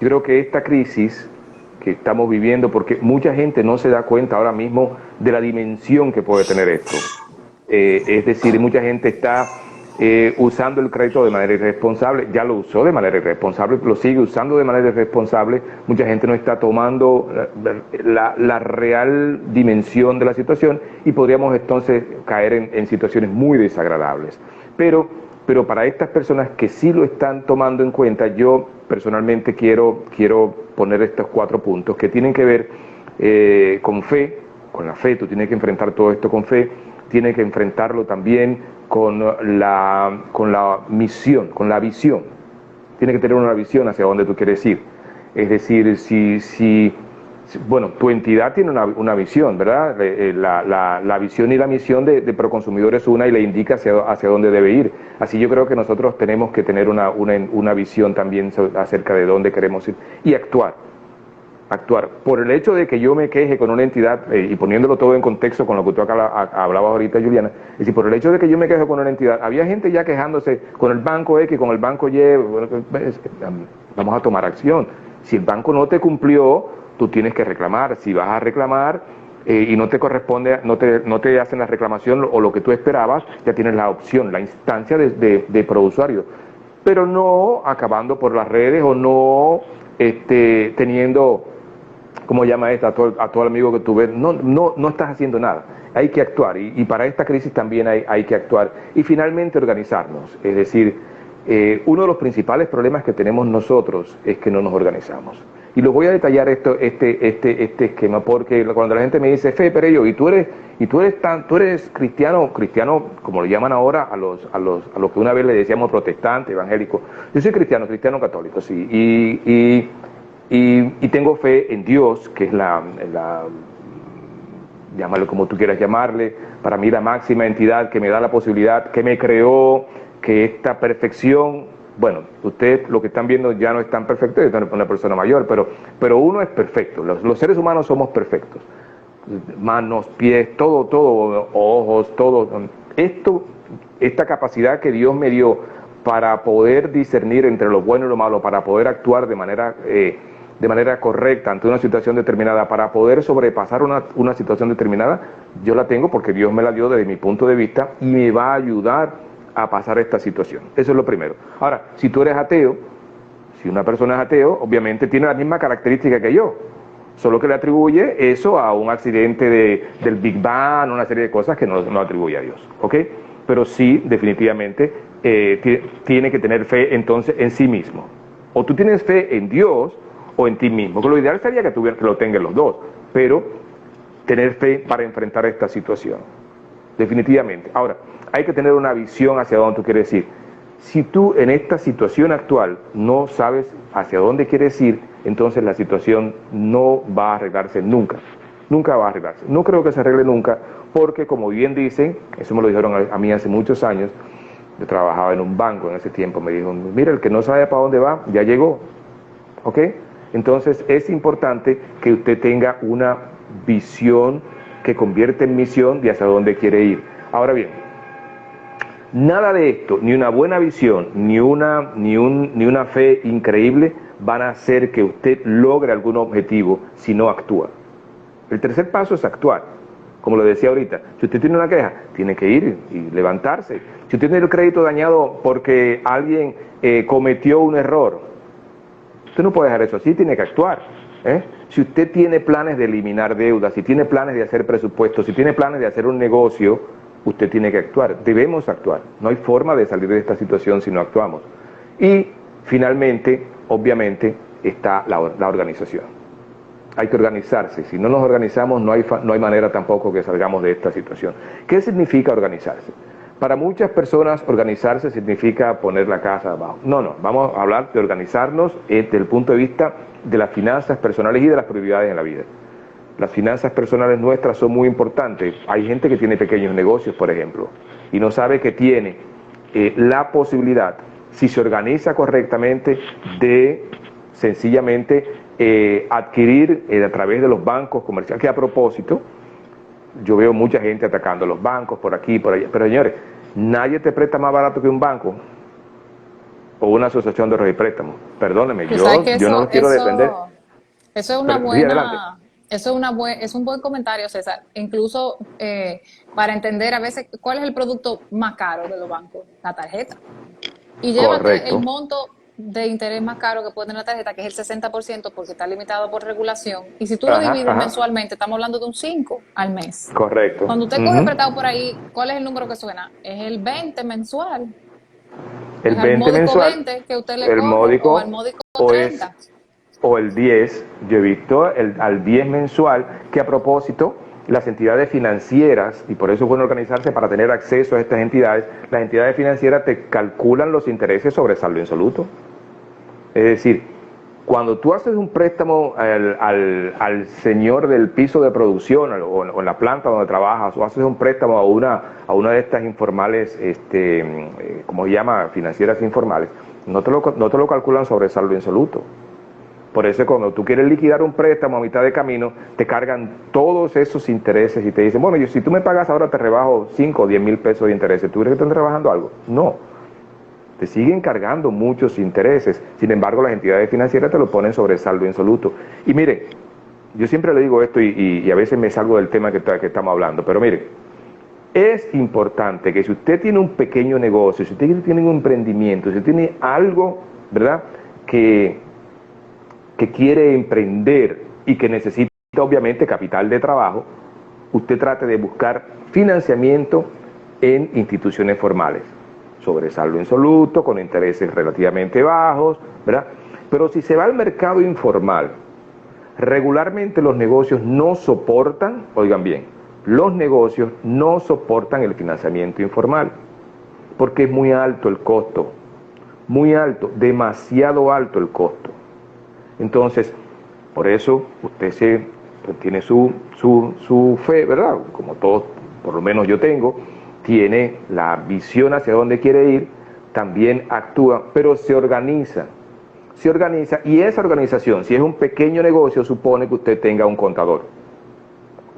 Yo creo que esta crisis que estamos viviendo, porque mucha gente no se da cuenta ahora mismo de la dimensión que puede tener esto. Es decir, mucha gente está usando el crédito de manera irresponsable, ya lo usó de manera irresponsable, lo sigue usando de manera irresponsable, mucha gente no está tomando la real dimensión de la situación y podríamos entonces caer en situaciones muy desagradables. Pero para estas personas que sí lo están tomando en cuenta, yo personalmente quiero poner estos 4 puntos que tienen que ver con fe, con la fe. Tú tienes que enfrentar todo esto con fe, tienes que enfrentarlo también con la misión, con la visión. Tienes que tener una visión hacia dónde tú quieres ir. Es decir, bueno, tu entidad tiene una visión, ¿verdad? La visión y la misión de Proconsumidor es una y le indica hacia dónde debe ir. Así yo creo que nosotros tenemos que tener una visión también acerca de dónde queremos ir y actuar. Por el hecho de que yo me queje con una entidad, y poniéndolo todo en contexto con lo que tú hablabas ahorita, Juliana, es decir, por el hecho de que yo me queje con una entidad, había gente ya quejándose con el banco X, con el banco Y, vamos a tomar acción. Si el banco no te cumplió, tú tienes que reclamar. Si vas a reclamar y no te corresponde, no te hacen la reclamación o lo que tú esperabas, ya tienes la opción, la instancia de ProUsuario. Pero no acabando por las redes o no teniendo, ¿cómo llama esto? A todo el amigo que tú ves, no estás haciendo nada. Hay que actuar y para esta crisis también hay que actuar. Y finalmente organizarnos, es decir, uno de los principales problemas que tenemos nosotros es que no nos organizamos. Y lo voy a detallar este esquema porque cuando la gente me dice, Fe, Perello, tú eres cristiano, como lo llaman ahora a los que una vez le decíamos protestante, evangélico. Yo soy cristiano católico, sí, y tengo fe en Dios, que es llámalo como tú quieras llamarle, para mí la máxima entidad que me da la posibilidad, que me creó, que esta perfección, bueno, ustedes lo que están viendo ya no es tan perfecto, es una persona mayor, pero uno es perfecto, los seres humanos somos perfectos, manos, pies, todo, ojos, todo, esta capacidad que Dios me dio para poder discernir entre lo bueno y lo malo, para poder actuar de manera correcta ante una situación determinada, para poder sobrepasar una situación determinada, yo la tengo porque Dios me la dio desde mi punto de vista y me va a ayudar a pasar esta situación. Eso es lo primero. Ahora, si tú eres ateo, si una persona es ateo, obviamente tiene la misma característica que yo. solo que le atribuye eso a un accidente del Big Bang, una serie de cosas que no atribuye a Dios, ¿ok? Pero sí, definitivamente, tiene que tener fe entonces en sí mismo. O tú tienes fe en Dios o en ti mismo, que lo ideal sería que lo tengan los dos, pero tener fe para enfrentar esta situación, definitivamente. Ahora, hay que tener una visión hacia dónde tú quieres ir. Si tú en esta situación actual no sabes hacia dónde quieres ir, entonces la situación no va a arreglarse nunca. Nunca va a arreglarse. No creo que se arregle nunca, porque como bien dicen, eso me lo dijeron a mí hace muchos años, yo trabajaba en un banco en ese tiempo, me dijo, mira, el que no sabe para dónde va, ya llegó. ¿Ok? Entonces es importante que usted tenga una visión que convierte en misión de hacia dónde quiere ir. Ahora bien, nada de esto, ni una buena visión, ni una fe increíble van a hacer que usted logre algún objetivo si no actúa. El tercer paso es actuar. Como lo decía ahorita, si usted tiene una queja, tiene que ir y levantarse. Si usted tiene el crédito dañado porque alguien cometió un error, usted no puede dejar eso así, tiene que actuar. Si usted tiene planes de eliminar deudas, si tiene planes de hacer presupuestos, si tiene planes de hacer un negocio, usted tiene que actuar. Debemos actuar. No hay forma de salir de esta situación si no actuamos. Y finalmente, obviamente, está la organización. Hay que organizarse. Si no nos organizamos, no hay manera tampoco que salgamos de esta situación. ¿Qué significa organizarse? Para muchas personas, organizarse significa poner la casa abajo. No, vamos a hablar de organizarnos desde el punto de vista de las finanzas personales y de las prioridades en la vida. Las finanzas personales nuestras son muy importantes. Hay gente que tiene pequeños negocios, por ejemplo, y no sabe que tiene la posibilidad, si se organiza correctamente, de sencillamente adquirir a través de los bancos comerciales, que a propósito, yo veo mucha gente atacando los bancos por aquí y por allá, pero señores, nadie te presta más barato que un banco o una asociación de ahorros y préstamos. Perdóneme, yo no los quiero defender. Eso es una buena, es un buen comentario, César. Incluso para entender a veces cuál es el producto más caro de los bancos, la tarjeta. Y llévate Correcto. el monto de interés más caro que puede tener la tarjeta, que es el 60%, porque está limitado por regulación. Y si tú lo divides mensualmente, estamos hablando de un 5 al mes. Correcto. Cuando usted coge prestado por ahí, ¿cuál es el número que suena? Es el 20 mensual. El 20 mensual, 20 que usted le el coge, módico, o el módico 30. O el 10, yo he visto al 10 mensual, que a propósito, las entidades financieras, y por eso es bueno organizarse para tener acceso a estas entidades, las entidades financieras te calculan los intereses sobre saldo insoluto. Es decir, cuando tú haces un préstamo al señor del piso de producción o en la planta donde trabajas, o haces un préstamo a una de estas informales, ¿cómo se llama? Financieras informales, no te lo calculan sobre saldo insoluto. Por eso cuando tú quieres liquidar un préstamo a mitad de camino, te cargan todos esos intereses y te dicen, bueno, si tú me pagas ahora te rebajo 5 o 10 mil pesos de intereses. ¿Tú crees que están rebajando algo? No. Te siguen cargando muchos intereses. Sin embargo, las entidades financieras te lo ponen sobre saldo insoluto. Y mire, yo siempre le digo esto y a veces me salgo del tema que estamos hablando, pero mire, es importante que si usted tiene un pequeño negocio, si usted tiene un emprendimiento, si tiene algo, ¿verdad?, que quiere emprender y que necesita obviamente capital de trabajo, usted trate de buscar financiamiento en instituciones formales, sobre saldo insoluto, con intereses relativamente bajos, ¿verdad? Pero si se va al mercado informal, regularmente los negocios no soportan, oigan bien, los negocios no soportan el financiamiento informal, porque es muy alto el costo, muy alto, demasiado alto el costo. Entonces, por eso usted tiene su fe, ¿verdad? Como todos, por lo menos yo tengo, tiene la visión hacia dónde quiere ir, también actúa, pero se organiza y esa organización, si es un pequeño negocio, supone que usted tenga un contador,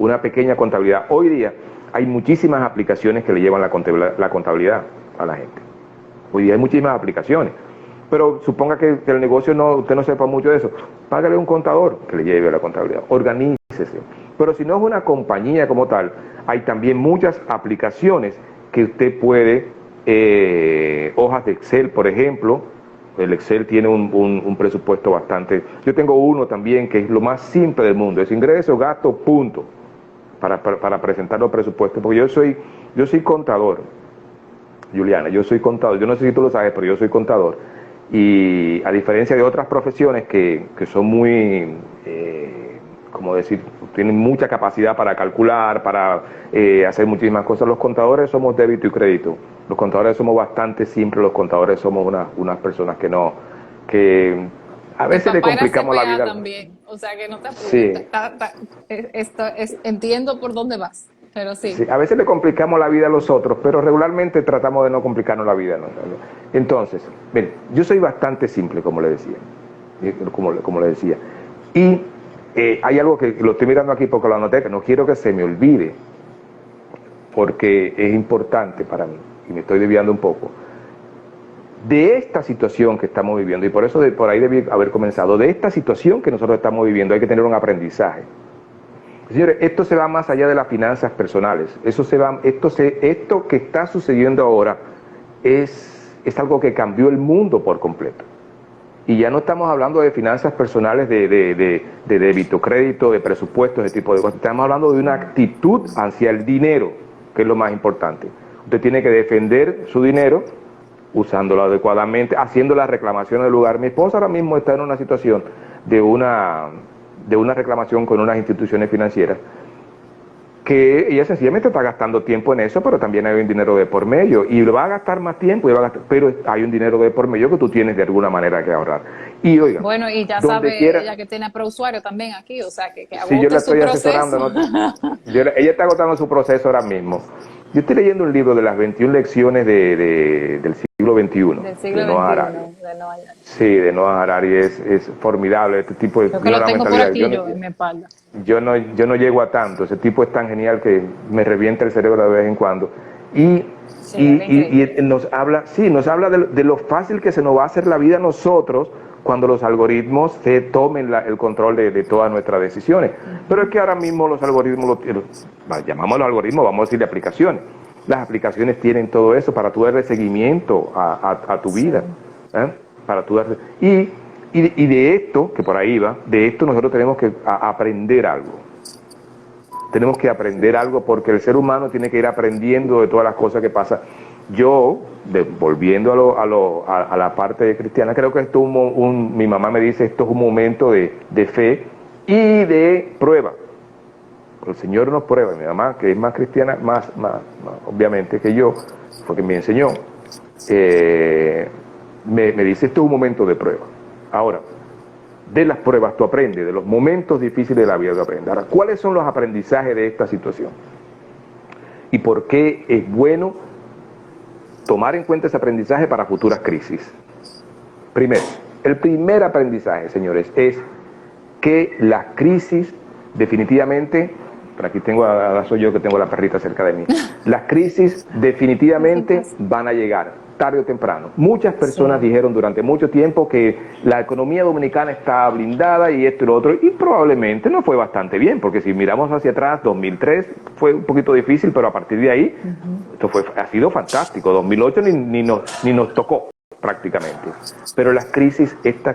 una pequeña contabilidad. Hoy día hay muchísimas aplicaciones que le llevan la contabilidad a la gente. Hoy día hay muchísimas aplicaciones. Pero suponga que el negocio usted no sepa mucho de eso, págale un contador que le lleve la contabilidad, organícese. Pero si no es una compañía como tal, hay también muchas aplicaciones que usted puede, hojas de Excel, por ejemplo, El Excel tiene un presupuesto bastante... Yo tengo uno también que es lo más simple del mundo, es ingreso, gasto, punto, para presentar los presupuestos, porque yo soy contador, Juliana, yo soy contador, yo no sé si tú lo sabes, pero yo soy contador, y a diferencia de otras profesiones que son muy, como decir, tienen mucha capacidad para calcular, para hacer muchísimas cosas, los contadores somos débito y crédito. Los contadores somos bastante simples, los contadores somos unas personas que a veces le complicamos la vida. También, o sea que no te apures. Sí. Entiendo por dónde vas, pero sí. Sí. A veces le complicamos la vida a los otros, pero regularmente tratamos de no complicarnos la vida, ¿no? Entonces, ven, yo soy bastante simple, como le decía, como le decía. Y hay algo que lo estoy mirando aquí porque lo anoté, que no quiero que se me olvide, porque es importante para mí. Y me estoy desviando un poco, de esta situación que estamos viviendo, y por eso por ahí debí haber comenzado, de esta situación que nosotros estamos viviendo hay que tener un aprendizaje. Señores, esto se va más allá de las finanzas personales, esto que está sucediendo ahora es algo que cambió el mundo por completo. Y ya no estamos hablando de finanzas personales, de débito, crédito, de presupuestos, ese tipo de cosas, estamos hablando de una actitud hacia el dinero, que es lo más importante. Usted tiene que defender su dinero usándolo adecuadamente, haciendo las reclamaciones del lugar. Mi esposa ahora mismo está en una situación de una reclamación con unas instituciones financieras que ella sencillamente está gastando tiempo en eso, pero también hay un dinero de por medio y va a gastar más tiempo, pero hay un dinero de por medio que tú tienes de alguna manera que ahorrar. Y oiga, bueno, y ya sabe ella que tiene prousuario también aquí, o sea que sí, yo la estoy asesorando, ¿no? Ella está agotando su proceso ahora mismo. Yo estoy leyendo un libro de las 21 lecciones del siglo XXI. Del siglo de Noah Harari. Sí, de Noah Harari, es formidable este tipo de... Yo que lo tengo por aquí en mi espalda. Yo no llego a tanto, ese tipo es tan genial que me revienta el cerebro de vez en cuando. Y nos habla de lo fácil que se nos va a hacer la vida a nosotros cuando los algoritmos se tomen el control de todas nuestras decisiones. Pero es que ahora mismo los algoritmos, llamamos los algoritmos, vamos a decir de aplicaciones. Las aplicaciones tienen todo eso para tú darle seguimiento a tu vida. Para tú darle, y de esto, que por ahí va, de esto nosotros tenemos que aprender algo. Tenemos que aprender algo porque el ser humano tiene que ir aprendiendo de todas las cosas que pasan. Yo, volviendo a la parte cristiana, creo que esto mi mamá me dice, esto es un momento de fe y de prueba. El Señor nos prueba. Mi mamá, que es más cristiana, más obviamente que yo, fue que me enseñó, me dice, esto es un momento de prueba. Ahora, de las pruebas tú aprendes, de los momentos difíciles de la vida tú aprendes. Ahora, ¿cuáles son los aprendizajes de esta situación? ¿Y por qué es bueno tomar en cuenta ese aprendizaje para futuras crisis? Primero, el primer aprendizaje, señores, es que las crisis definitivamente, por aquí ahora soy yo que tengo la perrita cerca de mí, las crisis definitivamente van a llegar, tarde o temprano. Muchas personas dijeron durante mucho tiempo que la economía dominicana está blindada y esto y lo otro, y probablemente no fue bastante bien, porque si miramos hacia atrás, 2003 fue un poquito difícil, pero a partir de ahí, esto ha sido fantástico. 2008 ni nos tocó prácticamente. Pero las crisis, este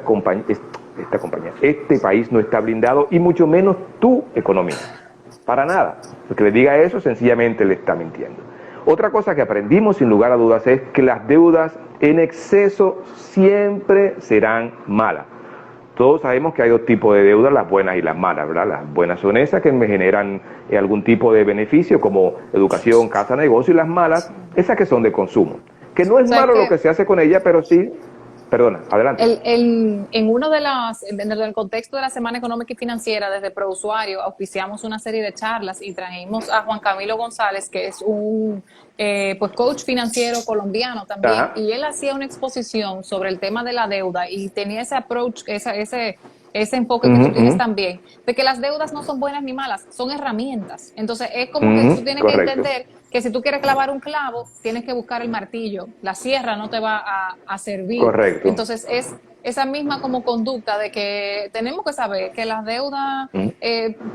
país no está blindado, y mucho menos tu economía. Para nada. El que le diga eso sencillamente le está mintiendo. Otra cosa que aprendimos sin lugar a dudas es que las deudas en exceso siempre serán malas. Todos sabemos que hay dos tipos de deudas, las buenas y las malas, ¿verdad? Las buenas son esas que me generan algún tipo de beneficio como educación, casa, negocio, y las malas, esas que son de consumo. Que no es malo lo que se hace con ella, pero sí... Perdona, adelante. En uno dentro del contexto de la Semana Económica y Financiera, desde ProUsuario, auspiciamos una serie de charlas y trajimos a Juan Camilo González, que es un coach financiero colombiano también. Ajá. Y él hacía una exposición sobre el tema de la deuda y tenía ese approach, ese ese enfoque que tú tienes también, de que las deudas no son buenas ni malas, son herramientas. Entonces es como que tú tienes que entender que si tú quieres clavar un clavo, tienes que buscar el martillo, la sierra no te va a servir. Correcto. Entonces es esa misma como conducta de que tenemos que saber que las deudas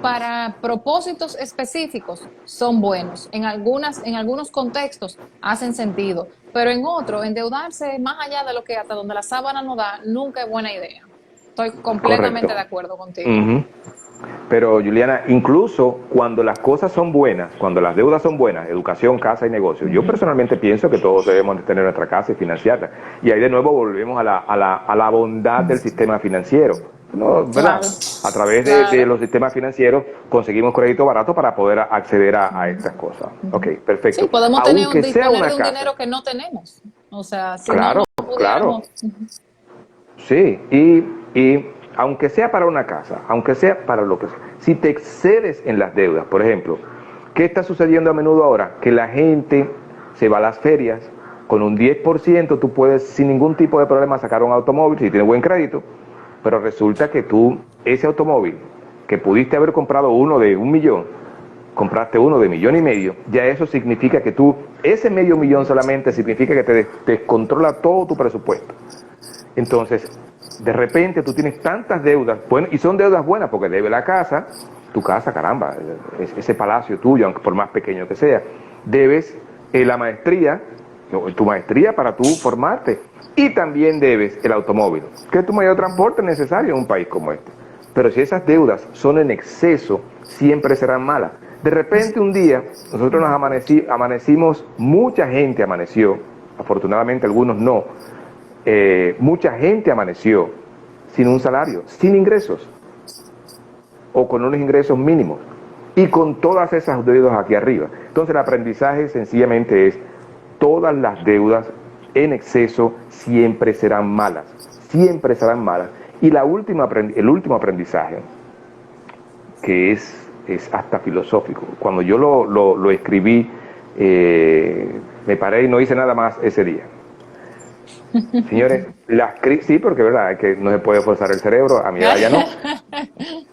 para propósitos específicos son buenos. En algunos contextos hacen sentido, pero en otros, endeudarse más allá de lo que hasta donde la sábana no da, nunca es buena idea. Estoy completamente de acuerdo contigo. Pero Juliana, incluso cuando las cosas son buenas, cuando las deudas son buenas, educación, casa y negocio, yo personalmente pienso que todos debemos de tener nuestra casa y financiarla. Y ahí de nuevo volvemos a la bondad del sistema financiero. ¿No? ¿Verdad? Claro. A través de los sistemas financieros conseguimos crédito barato para poder acceder a estas cosas. Ok, perfecto. Sí, podemos Aunque sea disponer una de un casa, dinero que no tenemos. O sea, si claro, no pudiéramos... Sí, y aunque sea para una casa, aunque sea para lo que sea, si te excedes en las deudas, por ejemplo, ¿qué está sucediendo a menudo ahora? Que la gente se va a las ferias, con un 10% tú puedes sin ningún tipo de problema sacar un automóvil si tienes buen crédito, pero resulta que tú, ese automóvil, que pudiste haber comprado uno de 1 millón, compraste uno de 1,5 millones, ya eso significa que tú, ese medio millón solamente significa que te descontrola todo tu presupuesto. Entonces, de repente tú tienes tantas deudas, bueno, y son deudas buenas porque debe la casa, tu casa, caramba, ese palacio tuyo, aunque por más pequeño que sea, debes la maestría, tu maestría para tú formarte, y también debes el automóvil, que es tu medio de transporte necesario en un país como este. Pero si esas deudas son en exceso, siempre serán malas. De repente un día, nosotros nos amanecimos, mucha gente amaneció, afortunadamente algunos no, mucha gente amaneció sin un salario, sin ingresos, o con unos ingresos mínimos, y con todas esas deudas aquí arriba. Entonces el aprendizaje sencillamente es, todas las deudas en exceso siempre serán malas, y el último aprendizaje, que es hasta filosófico, cuando yo lo escribí, me paré y no hice nada más ese día. Señores, las crisis, sí, porque verdad, es que no se puede forzar el cerebro, a mi edad ya no.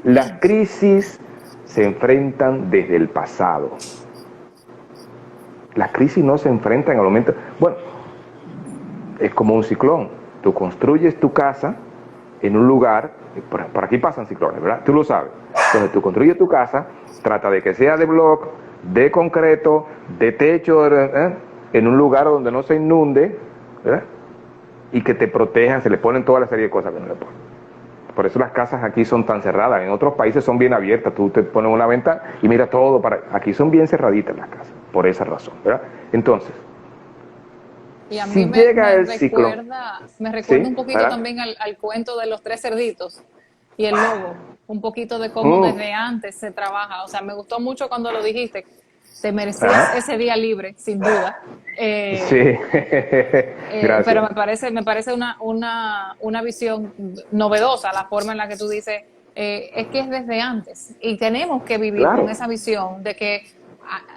Las crisis se enfrentan desde el pasado. Las crisis no se enfrentan al momento. Bueno, es como un ciclón. Tú construyes tu casa en un lugar, por aquí pasan ciclones, ¿verdad? Tú lo sabes. Entonces tú construyes tu casa, trata de que sea de bloque, de concreto, de techo, en un lugar donde no se inunde, ¿verdad? Y que te protejan, se le ponen toda la serie de cosas que no le ponen. Por eso las casas aquí son tan cerradas. En otros países son bien abiertas. Tú te pones una ventana y mira todo para... Aquí son bien cerraditas las casas, por esa razón, ¿verdad? Entonces, y a mí si llega el ciclón... Me recuerda ¿Sí? un poquito ¿Verdad? también al cuento de los 3 cerditos y el lobo. Un poquito de cómo desde antes se trabaja. O sea, me gustó mucho cuando lo dijiste. Te merecías ese día libre, sin duda. Sí, gracias. Pero me parece una visión novedosa la forma en la que tú dices, es que es desde antes. Y tenemos que vivir con esa visión de que,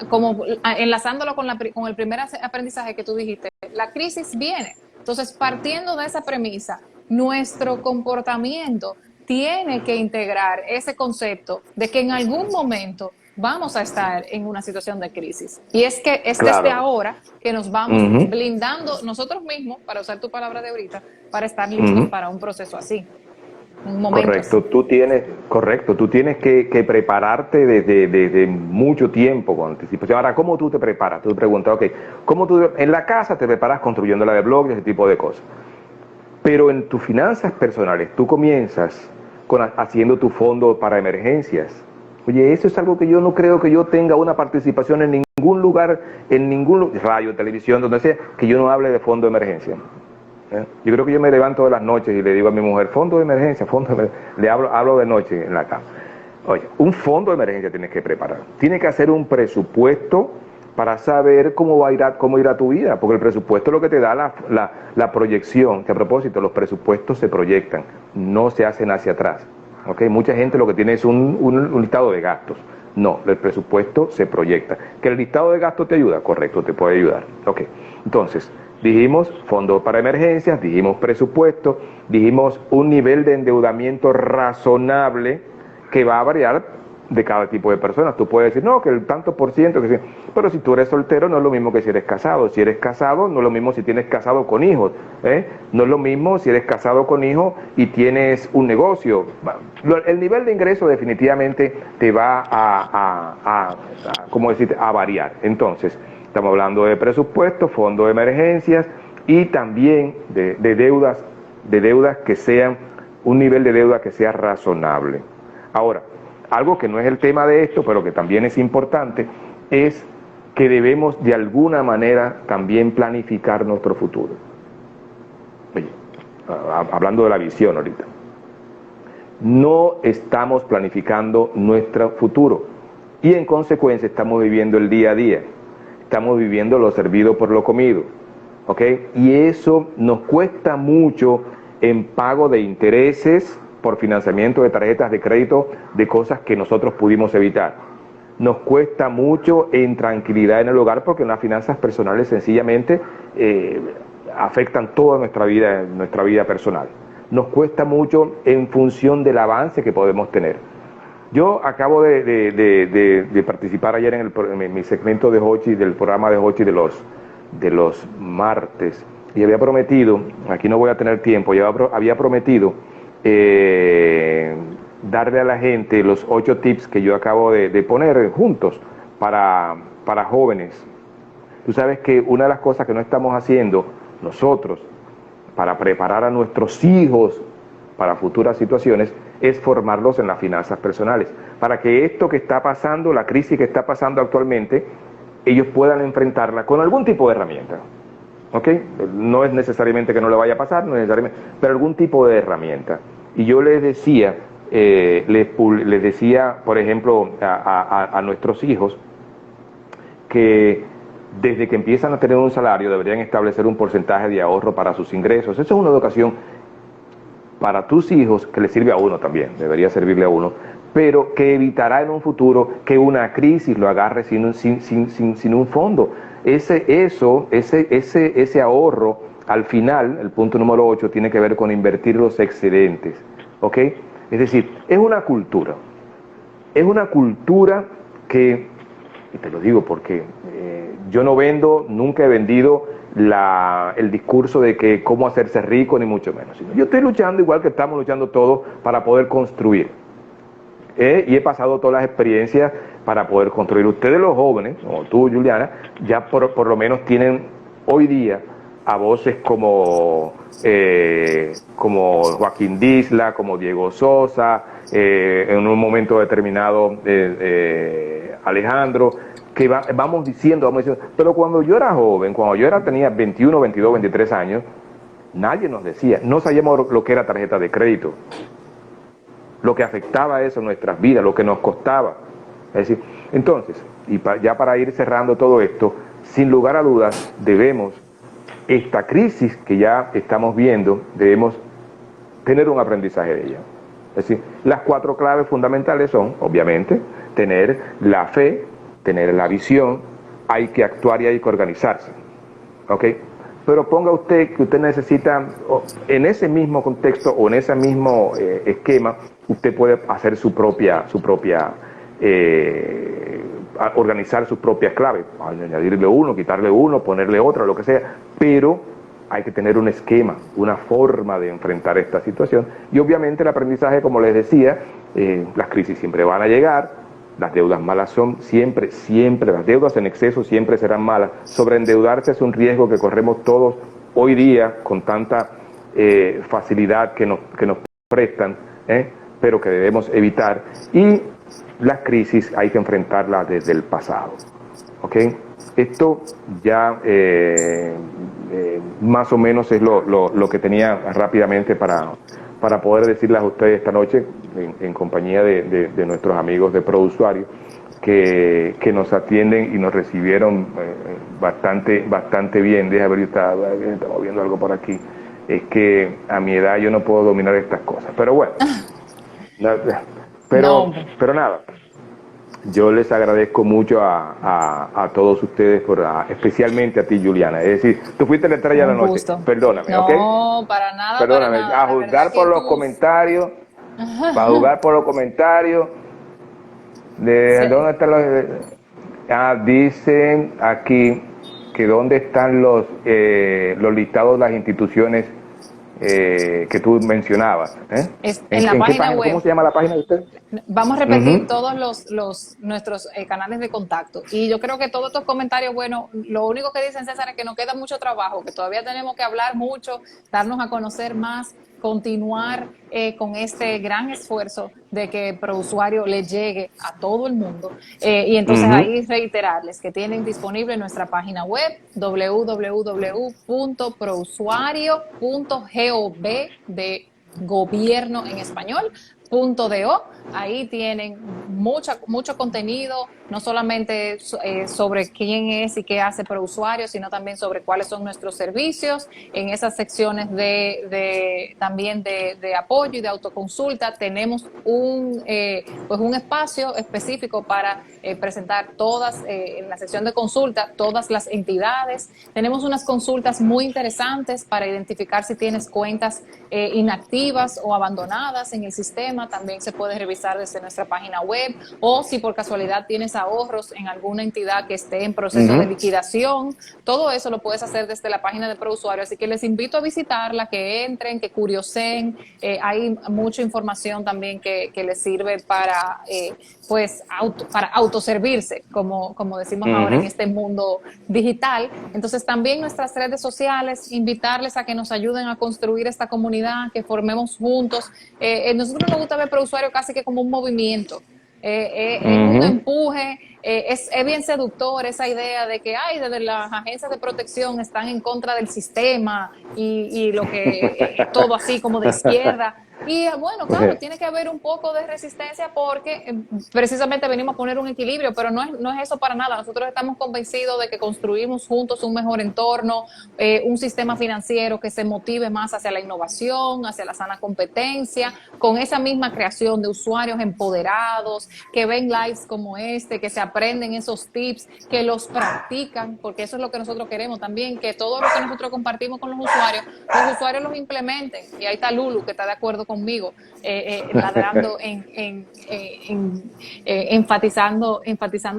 como enlazándolo con el primer aprendizaje que tú dijiste, la crisis viene. Entonces, partiendo de esa premisa, nuestro comportamiento tiene que integrar ese concepto de que en algún momento vamos a estar en una situación de crisis. Y es que es desde ahora que nos vamos blindando nosotros mismos, para usar tu palabra de ahorita, para estar listos para un proceso así. Un momento correcto, así. Tú tienes que prepararte desde mucho tiempo con anticipación. Ahora, ¿cómo tú te preparas? Tú te preguntas, ok, ¿cómo tú en la casa te preparas construyéndola de bloques, ese tipo de cosas? Pero en tus finanzas personales, tú comienzas haciendo tu fondo para emergencias. Oye, eso es algo que yo no creo que yo tenga una participación en ningún lugar, radio, televisión, donde sea, que yo no hable de fondo de emergencia. Yo creo que yo me levanto de las noches y le digo a mi mujer, fondo de emergencia, le hablo de noche en la cama. Oye, un fondo de emergencia tienes que preparar. Tienes que hacer un presupuesto para saber cómo irá tu vida, porque el presupuesto es lo que te da la proyección, que a propósito, los presupuestos se proyectan, no se hacen hacia atrás. Okay, mucha gente lo que tiene es un listado de gastos. No, el presupuesto se proyecta. ¿Que el listado de gastos te ayuda? Correcto, te puede ayudar. Okay. Entonces, Dijimos fondo para emergencias, dijimos presupuesto, dijimos un nivel de endeudamiento razonable que va a variar de cada tipo de personas. Tú puedes decir, no, que el tanto por ciento, que sí. Pero si tú eres soltero no es lo mismo que si eres casado. Si eres casado no es lo mismo si tienes casado con hijos. No es lo mismo si eres casado con hijos y tienes un negocio. El nivel de ingreso definitivamente te va ¿cómo decirte?, a variar. Entonces, estamos hablando de presupuesto, fondo de emergencias y también de deudas que sean, un nivel de deuda que sea razonable. Ahora, algo que no es el tema de esto, pero que también es importante, es que debemos de alguna manera también planificar nuestro futuro. Oye, hablando de la visión ahorita. No estamos planificando nuestro futuro y en consecuencia estamos viviendo el día a día. Estamos viviendo lo servido por lo comido. ¿Ok? Y eso nos cuesta mucho en pago de intereses por financiamiento de tarjetas de crédito de cosas que nosotros pudimos evitar. Nos cuesta mucho en tranquilidad en el hogar porque las finanzas personales sencillamente afectan toda nuestra vida personal. Nos cuesta mucho en función del avance que podemos tener. Yo acabo de participar ayer en mi segmento de Hochi, del programa de Hochi de los martes, y había prometido, aquí no voy a tener tiempo, había prometido darle a la gente los 8 tips que yo acabo de poner juntos para jóvenes. Tú sabes que una de las cosas que no estamos haciendo nosotros para preparar a nuestros hijos para futuras situaciones es formarlos en las finanzas personales, para que esto que está pasando, la crisis que está pasando actualmente, ellos puedan enfrentarla con algún tipo de herramienta. ¿Ok? No es necesariamente que no le vaya a pasar, no es necesariamente, pero algún tipo de herramienta. Y yo les decía, por ejemplo, a nuestros hijos, que desde que empiezan a tener un salario deberían establecer un porcentaje de ahorro para sus ingresos. Eso es una educación para tus hijos que le sirve a uno también, debería servirle a uno, pero que evitará en un futuro que una crisis lo agarre sin un fondo. Ese ahorro, al final, el punto número 8, tiene que ver con invertir los excedentes, ¿ok? Es decir, es una cultura que, y te lo digo porque yo no vendo, nunca he vendido el discurso de que cómo hacerse rico, ni mucho menos. Yo estoy luchando igual que estamos luchando todos para poder construir. Y he pasado todas las experiencias para poder construir. Ustedes los jóvenes, como tú, Juliana, ya por lo menos tienen hoy día a voces como Joaquín Disla, como Diego Sosa, en un momento determinado Alejandro, que vamos diciendo, pero cuando yo era joven, tenía 21, 22, 23 años, nadie nos decía, no sabíamos lo que era tarjeta de crédito, lo que afectaba eso en nuestras vidas, lo que nos costaba. Es decir, entonces, ya para ir cerrando todo esto, sin lugar a dudas, esta crisis que ya estamos viendo, debemos tener un aprendizaje de ella. Es decir, las 4 claves fundamentales son, obviamente, tener la fe, tener la visión, hay que actuar y hay que organizarse. ¿Ok? Pero ponga usted que usted necesita, en ese mismo contexto o en ese mismo esquema, usted puede hacer organizar sus propias claves, añadirle uno, quitarle uno, ponerle otro, lo que sea, pero hay que tener un esquema, una forma de enfrentar esta situación. Y obviamente el aprendizaje, como les decía, las crisis siempre van a llegar, las deudas malas son siempre, las deudas en exceso siempre serán malas. Sobreendeudarse es un riesgo que corremos todos hoy día con tanta facilidad que nos prestan, pero que debemos evitar. Y las crisis hay que enfrentarlas desde el pasado. ¿Ok? Esto ya más o menos es lo que tenía rápidamente para poder decirles a ustedes esta noche en compañía de nuestros amigos de ProUsuario que nos atienden y nos recibieron bastante bien. Deja ver, estamos viendo algo por aquí. Es que a mi edad yo no puedo dominar estas cosas, pero bueno. Pero nada. yo les agradezco mucho a todos ustedes, especialmente a ti, Juliana. Es decir, tú fuiste la estrella de la noche. Gusto. Perdóname, No, ¿ok? para nada, Perdóname, para nada. a juzgar por los comentarios, para juzgar por los comentarios, ¿de dónde están los...? Dicen aquí que dónde están los listados de las instituciones que tú mencionabas. En la página web. ¿Cómo se llama la página de usted? Vamos a repetir todos nuestros canales de contacto. Y yo creo que todos estos comentarios, bueno, lo único que dicen, César, es que nos queda mucho trabajo, que todavía tenemos que hablar mucho, darnos a conocer más, continuar con este gran esfuerzo de que ProUsuario le llegue a todo el mundo. Y entonces ahí reiterarles que tienen disponible nuestra página web www.prousuario.gov de gobierno en español, .do. Ahí tienen mucho contenido, no solamente sobre quién es y qué hace ProUsuario, sino también sobre cuáles son nuestros servicios. En esas secciones también de apoyo y de autoconsulta tenemos un espacio específico para presentar en la sección de consulta, todas las entidades. Tenemos unas consultas muy interesantes para identificar si tienes cuentas inactivas o abandonadas en el sistema. También se puede revisar desde nuestra página web, o si por casualidad tienes ahorros en alguna entidad que esté en proceso de liquidación. Todo eso lo puedes hacer desde la página de ProUsuario, así que les invito a visitarla, que entren, que curioseen. Hay mucha información también que les sirve para para autoservirse, como decimos ahora en este mundo digital. Entonces también nuestras redes sociales, invitarles a que nos ayuden a construir esta comunidad, que formemos juntos. Nosotros nos gusta ver ProUsuario casi que como un movimiento, un empuje. Es bien seductor esa idea de que desde las agencias de protección están en contra del sistema y lo que todo así como de izquierda. Y bueno, claro, tiene que haber un poco de resistencia porque precisamente venimos a poner un equilibrio, pero no es eso para nada. Nosotros estamos convencidos de que construimos juntos un mejor entorno, un sistema financiero que se motive más hacia la innovación, hacia la sana competencia, con esa misma creación de usuarios empoderados, que ven lives como este, que se aprenden esos tips, que los practican, porque eso es lo que nosotros queremos también, que todo lo que nosotros compartimos con los usuarios los implementen. Y ahí está Lulu, que está de acuerdo conmigo, ladrando, enfatizando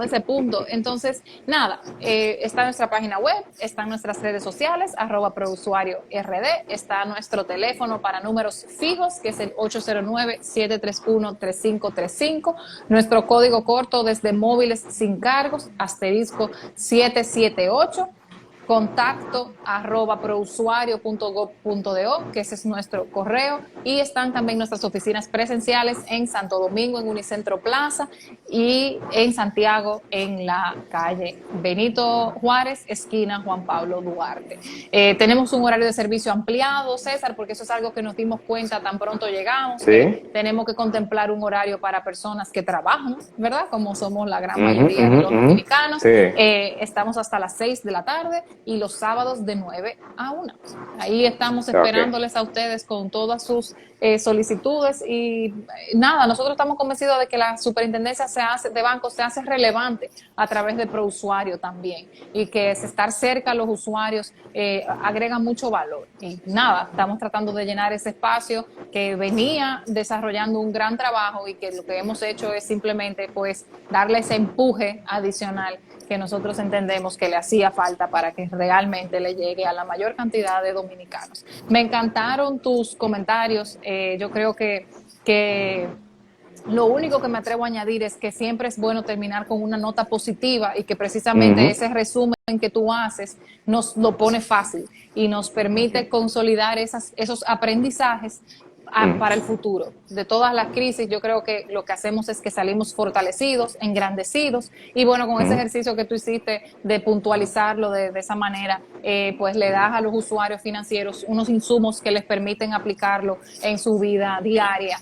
ese punto. Entonces, nada, está nuestra página web, están nuestras redes sociales, @ProUsuarioRD, está nuestro teléfono para números fijos, que es el 809-731-3535, nuestro código corto desde móviles sin cargos, *778, contacto @prousuario.gov.do, que ese es nuestro correo, y están también nuestras oficinas presenciales en Santo Domingo, en Unicentro Plaza, y en Santiago, en la calle Benito Juárez, esquina Juan Pablo Duarte. Tenemos un horario de servicio ampliado, César, porque eso es algo que nos dimos cuenta tan pronto llegamos. ¿Sí? Tenemos que contemplar un horario para personas que trabajan, ¿verdad? Como somos la gran mayoría de los dominicanos. Sí. Estamos hasta las 6 de la tarde y los sábados de 9 a 1. Ahí estamos esperándoles a ustedes con todas sus solicitudes. Y nada, nosotros estamos convencidos de que la superintendencia de bancos se hace relevante a través de ProUsuario también, y que estar cerca a los usuarios agrega mucho valor. Y nada, estamos tratando de llenar ese espacio que venía desarrollando un gran trabajo, y que lo que hemos hecho es simplemente darle ese empuje adicional que nosotros entendemos que le hacía falta para que realmente le llegue a la mayor cantidad de dominicanos. Me encantaron tus comentarios. Yo creo que lo único que me atrevo a añadir es que siempre es bueno terminar con una nota positiva, y que precisamente ese resumen que tú haces nos lo pone fácil y nos permite consolidar esos aprendizajes para el futuro. De todas las crisis, yo creo que lo que hacemos es que salimos fortalecidos, engrandecidos, y bueno, con ese ejercicio que tú hiciste de puntualizarlo de esa manera, pues le das a los usuarios financieros unos insumos que les permiten aplicarlo en su vida diaria,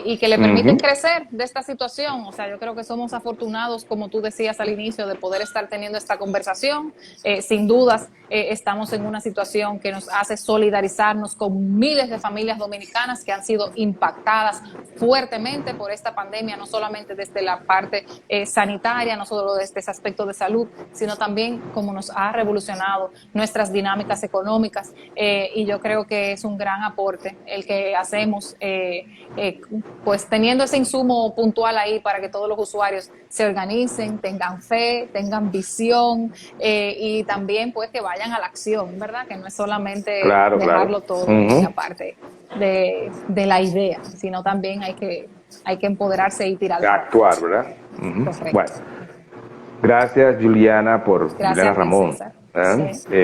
y que le permiten crecer de esta situación. O sea, yo creo que somos afortunados, como tú decías al inicio, de poder estar teniendo esta conversación. Sin dudas, estamos en una situación que nos hace solidarizarnos con miles de familias dominicanas que han han sido impactadas fuertemente por esta pandemia, no solamente desde la parte sanitaria, no solo desde ese aspecto de salud, sino también como nos ha revolucionado nuestras dinámicas económicas, y yo creo que es un gran aporte el que hacemos, pues teniendo ese insumo puntual ahí para que todos los usuarios se organicen, tengan fe, tengan visión, y también pues que vayan a la acción, ¿verdad? Que no es solamente dejarlo todo en la parte de la idea, sino también hay que empoderarse y tirar. Actuar, ¿verdad? Bueno, gracias Juliana Juliana Ramón. Sí.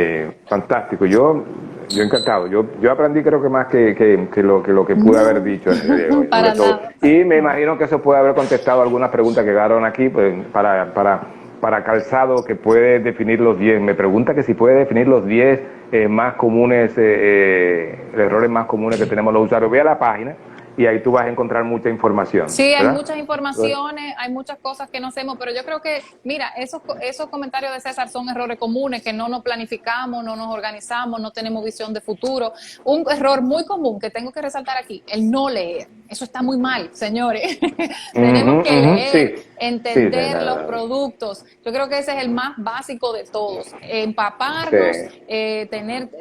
Fantástico. Yo encantado. Yo aprendí creo que más que lo que pude haber dicho en el día de hoy. Para nada. Y me imagino que eso puede haber contestado algunas preguntas que quedaron aquí pues, para Calzado, que puede definir los 10. Me pregunta que si puede definir los 10 más comunes, errores más comunes que tenemos los usuarios. Ve a la página y ahí tú vas a encontrar mucha información. Sí, ¿verdad? hay muchas informaciones, hay muchas cosas que no hacemos, pero yo creo que, mira, esos comentarios de César son errores comunes, que no nos planificamos, no nos organizamos, no tenemos visión de futuro. Un error muy común que tengo que resaltar aquí, el no leer. Eso está muy mal, señores. Tenemos que leer, entender los productos. Yo creo que ese es el más básico de todos. Empaparnos,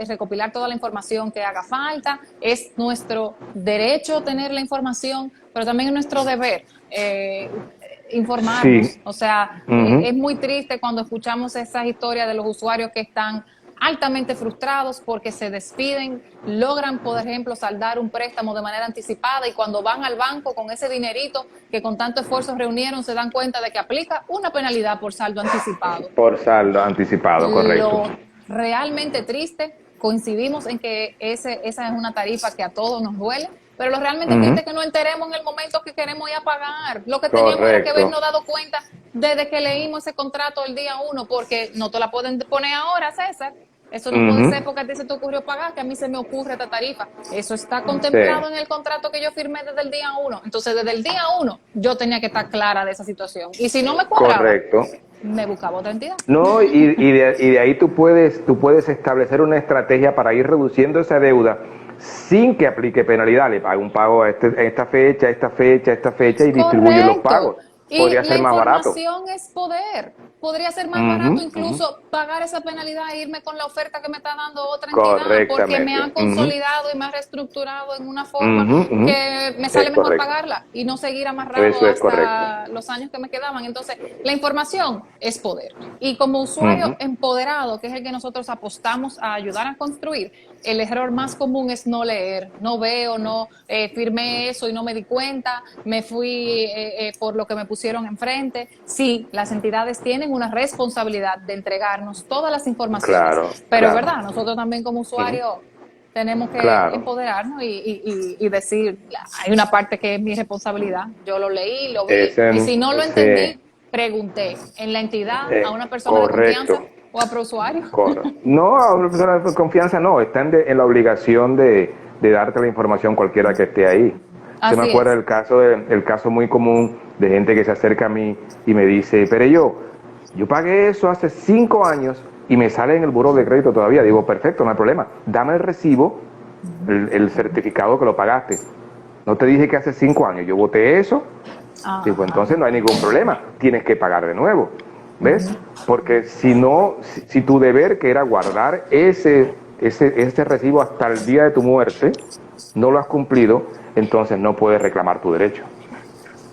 recopilar toda la información que haga falta. Es nuestro derecho tener la información, pero también es nuestro deber informarnos. Sí. O sea, es muy triste cuando escuchamos esas historias de los usuarios que están altamente frustrados porque se despiden, logran, por ejemplo, saldar un préstamo de manera anticipada y cuando van al banco con ese dinerito que con tanto esfuerzo reunieron, se dan cuenta de que aplica una penalidad por saldo anticipado. Por saldo anticipado, correcto. Lo realmente triste, coincidimos en que esa es una tarifa que a todos nos duele, pero lo realmente triste es que no enteremos en el momento que queremos ir a pagar. Lo que teníamos era que habernos dado cuenta desde que leímos ese contrato el día 1, porque no te la pueden poner ahora, César. Eso no puede ser porque a ti se te ocurrió pagar, que a mí se me ocurre esta tarifa. Eso está contemplado en el contrato que yo firmé desde el día 1. Entonces, desde el día 1, yo tenía que estar clara de esa situación. Y si no me cuadraba, me buscaba otra entidad. No, y de ahí tú puedes establecer una estrategia para ir reduciendo esa deuda sin que aplique penalidad. Le pago un pago a esta fecha y distribuye los pagos. Podría ser más barato. La información es poder. Podría ser más barato incluso pagar esa penalidad e irme con la oferta que me está dando otra entidad, porque me ha consolidado y me ha reestructurado en una forma que me sale mejor pagarla y no seguir amarrado hasta los años que me quedaban. Entonces, la información es poder. Y como usuario empoderado, que es el que nosotros apostamos a ayudar a construir, el error más común es no leer, no veo, no firmé eso y no me di cuenta, me fui por lo que me pusieron enfrente. Sí, las entidades tienen una responsabilidad de entregarnos todas las informaciones, pero es verdad, nosotros también como usuarios tenemos que empoderarnos y decir, hay una parte que es mi responsabilidad, yo lo leí, lo vi, y si no lo entendí, pregunté en la entidad a una persona de confianza o a usuario. No, a una persona de confianza no, están en la obligación de darte la información cualquiera que esté ahí. Se me acuerda el caso muy común de gente que se acerca a mí y me dice, pero yo pagué eso hace 5 años y me sale en el buró de crédito todavía. Digo, perfecto, no hay problema. Dame el recibo, el certificado que lo pagaste. No te dije que hace 5 años yo voté eso. Digo, entonces no hay ningún problema. Tienes que pagar de nuevo. ¿Ves? Porque si tu deber, que era guardar ese recibo hasta el día de tu muerte, no lo has cumplido, entonces no puedes reclamar tu derecho.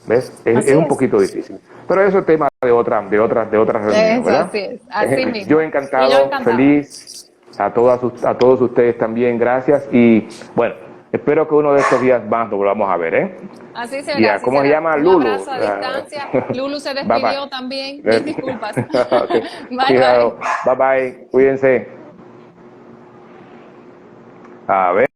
¿Ves? Es un poquito difícil. Pero eso es tema de otras reuniones, ¿verdad? Así mismo. Yo encantado, feliz, a todos ustedes también, gracias. Y bueno, espero que uno de estos días más lo volvamos a ver, ¿eh? Así será. ¿Cómo se llama? Lulu. Un abrazo a distancia. Lulu se despidió también. Mil disculpas. Bye bye. Cuídense. A ver.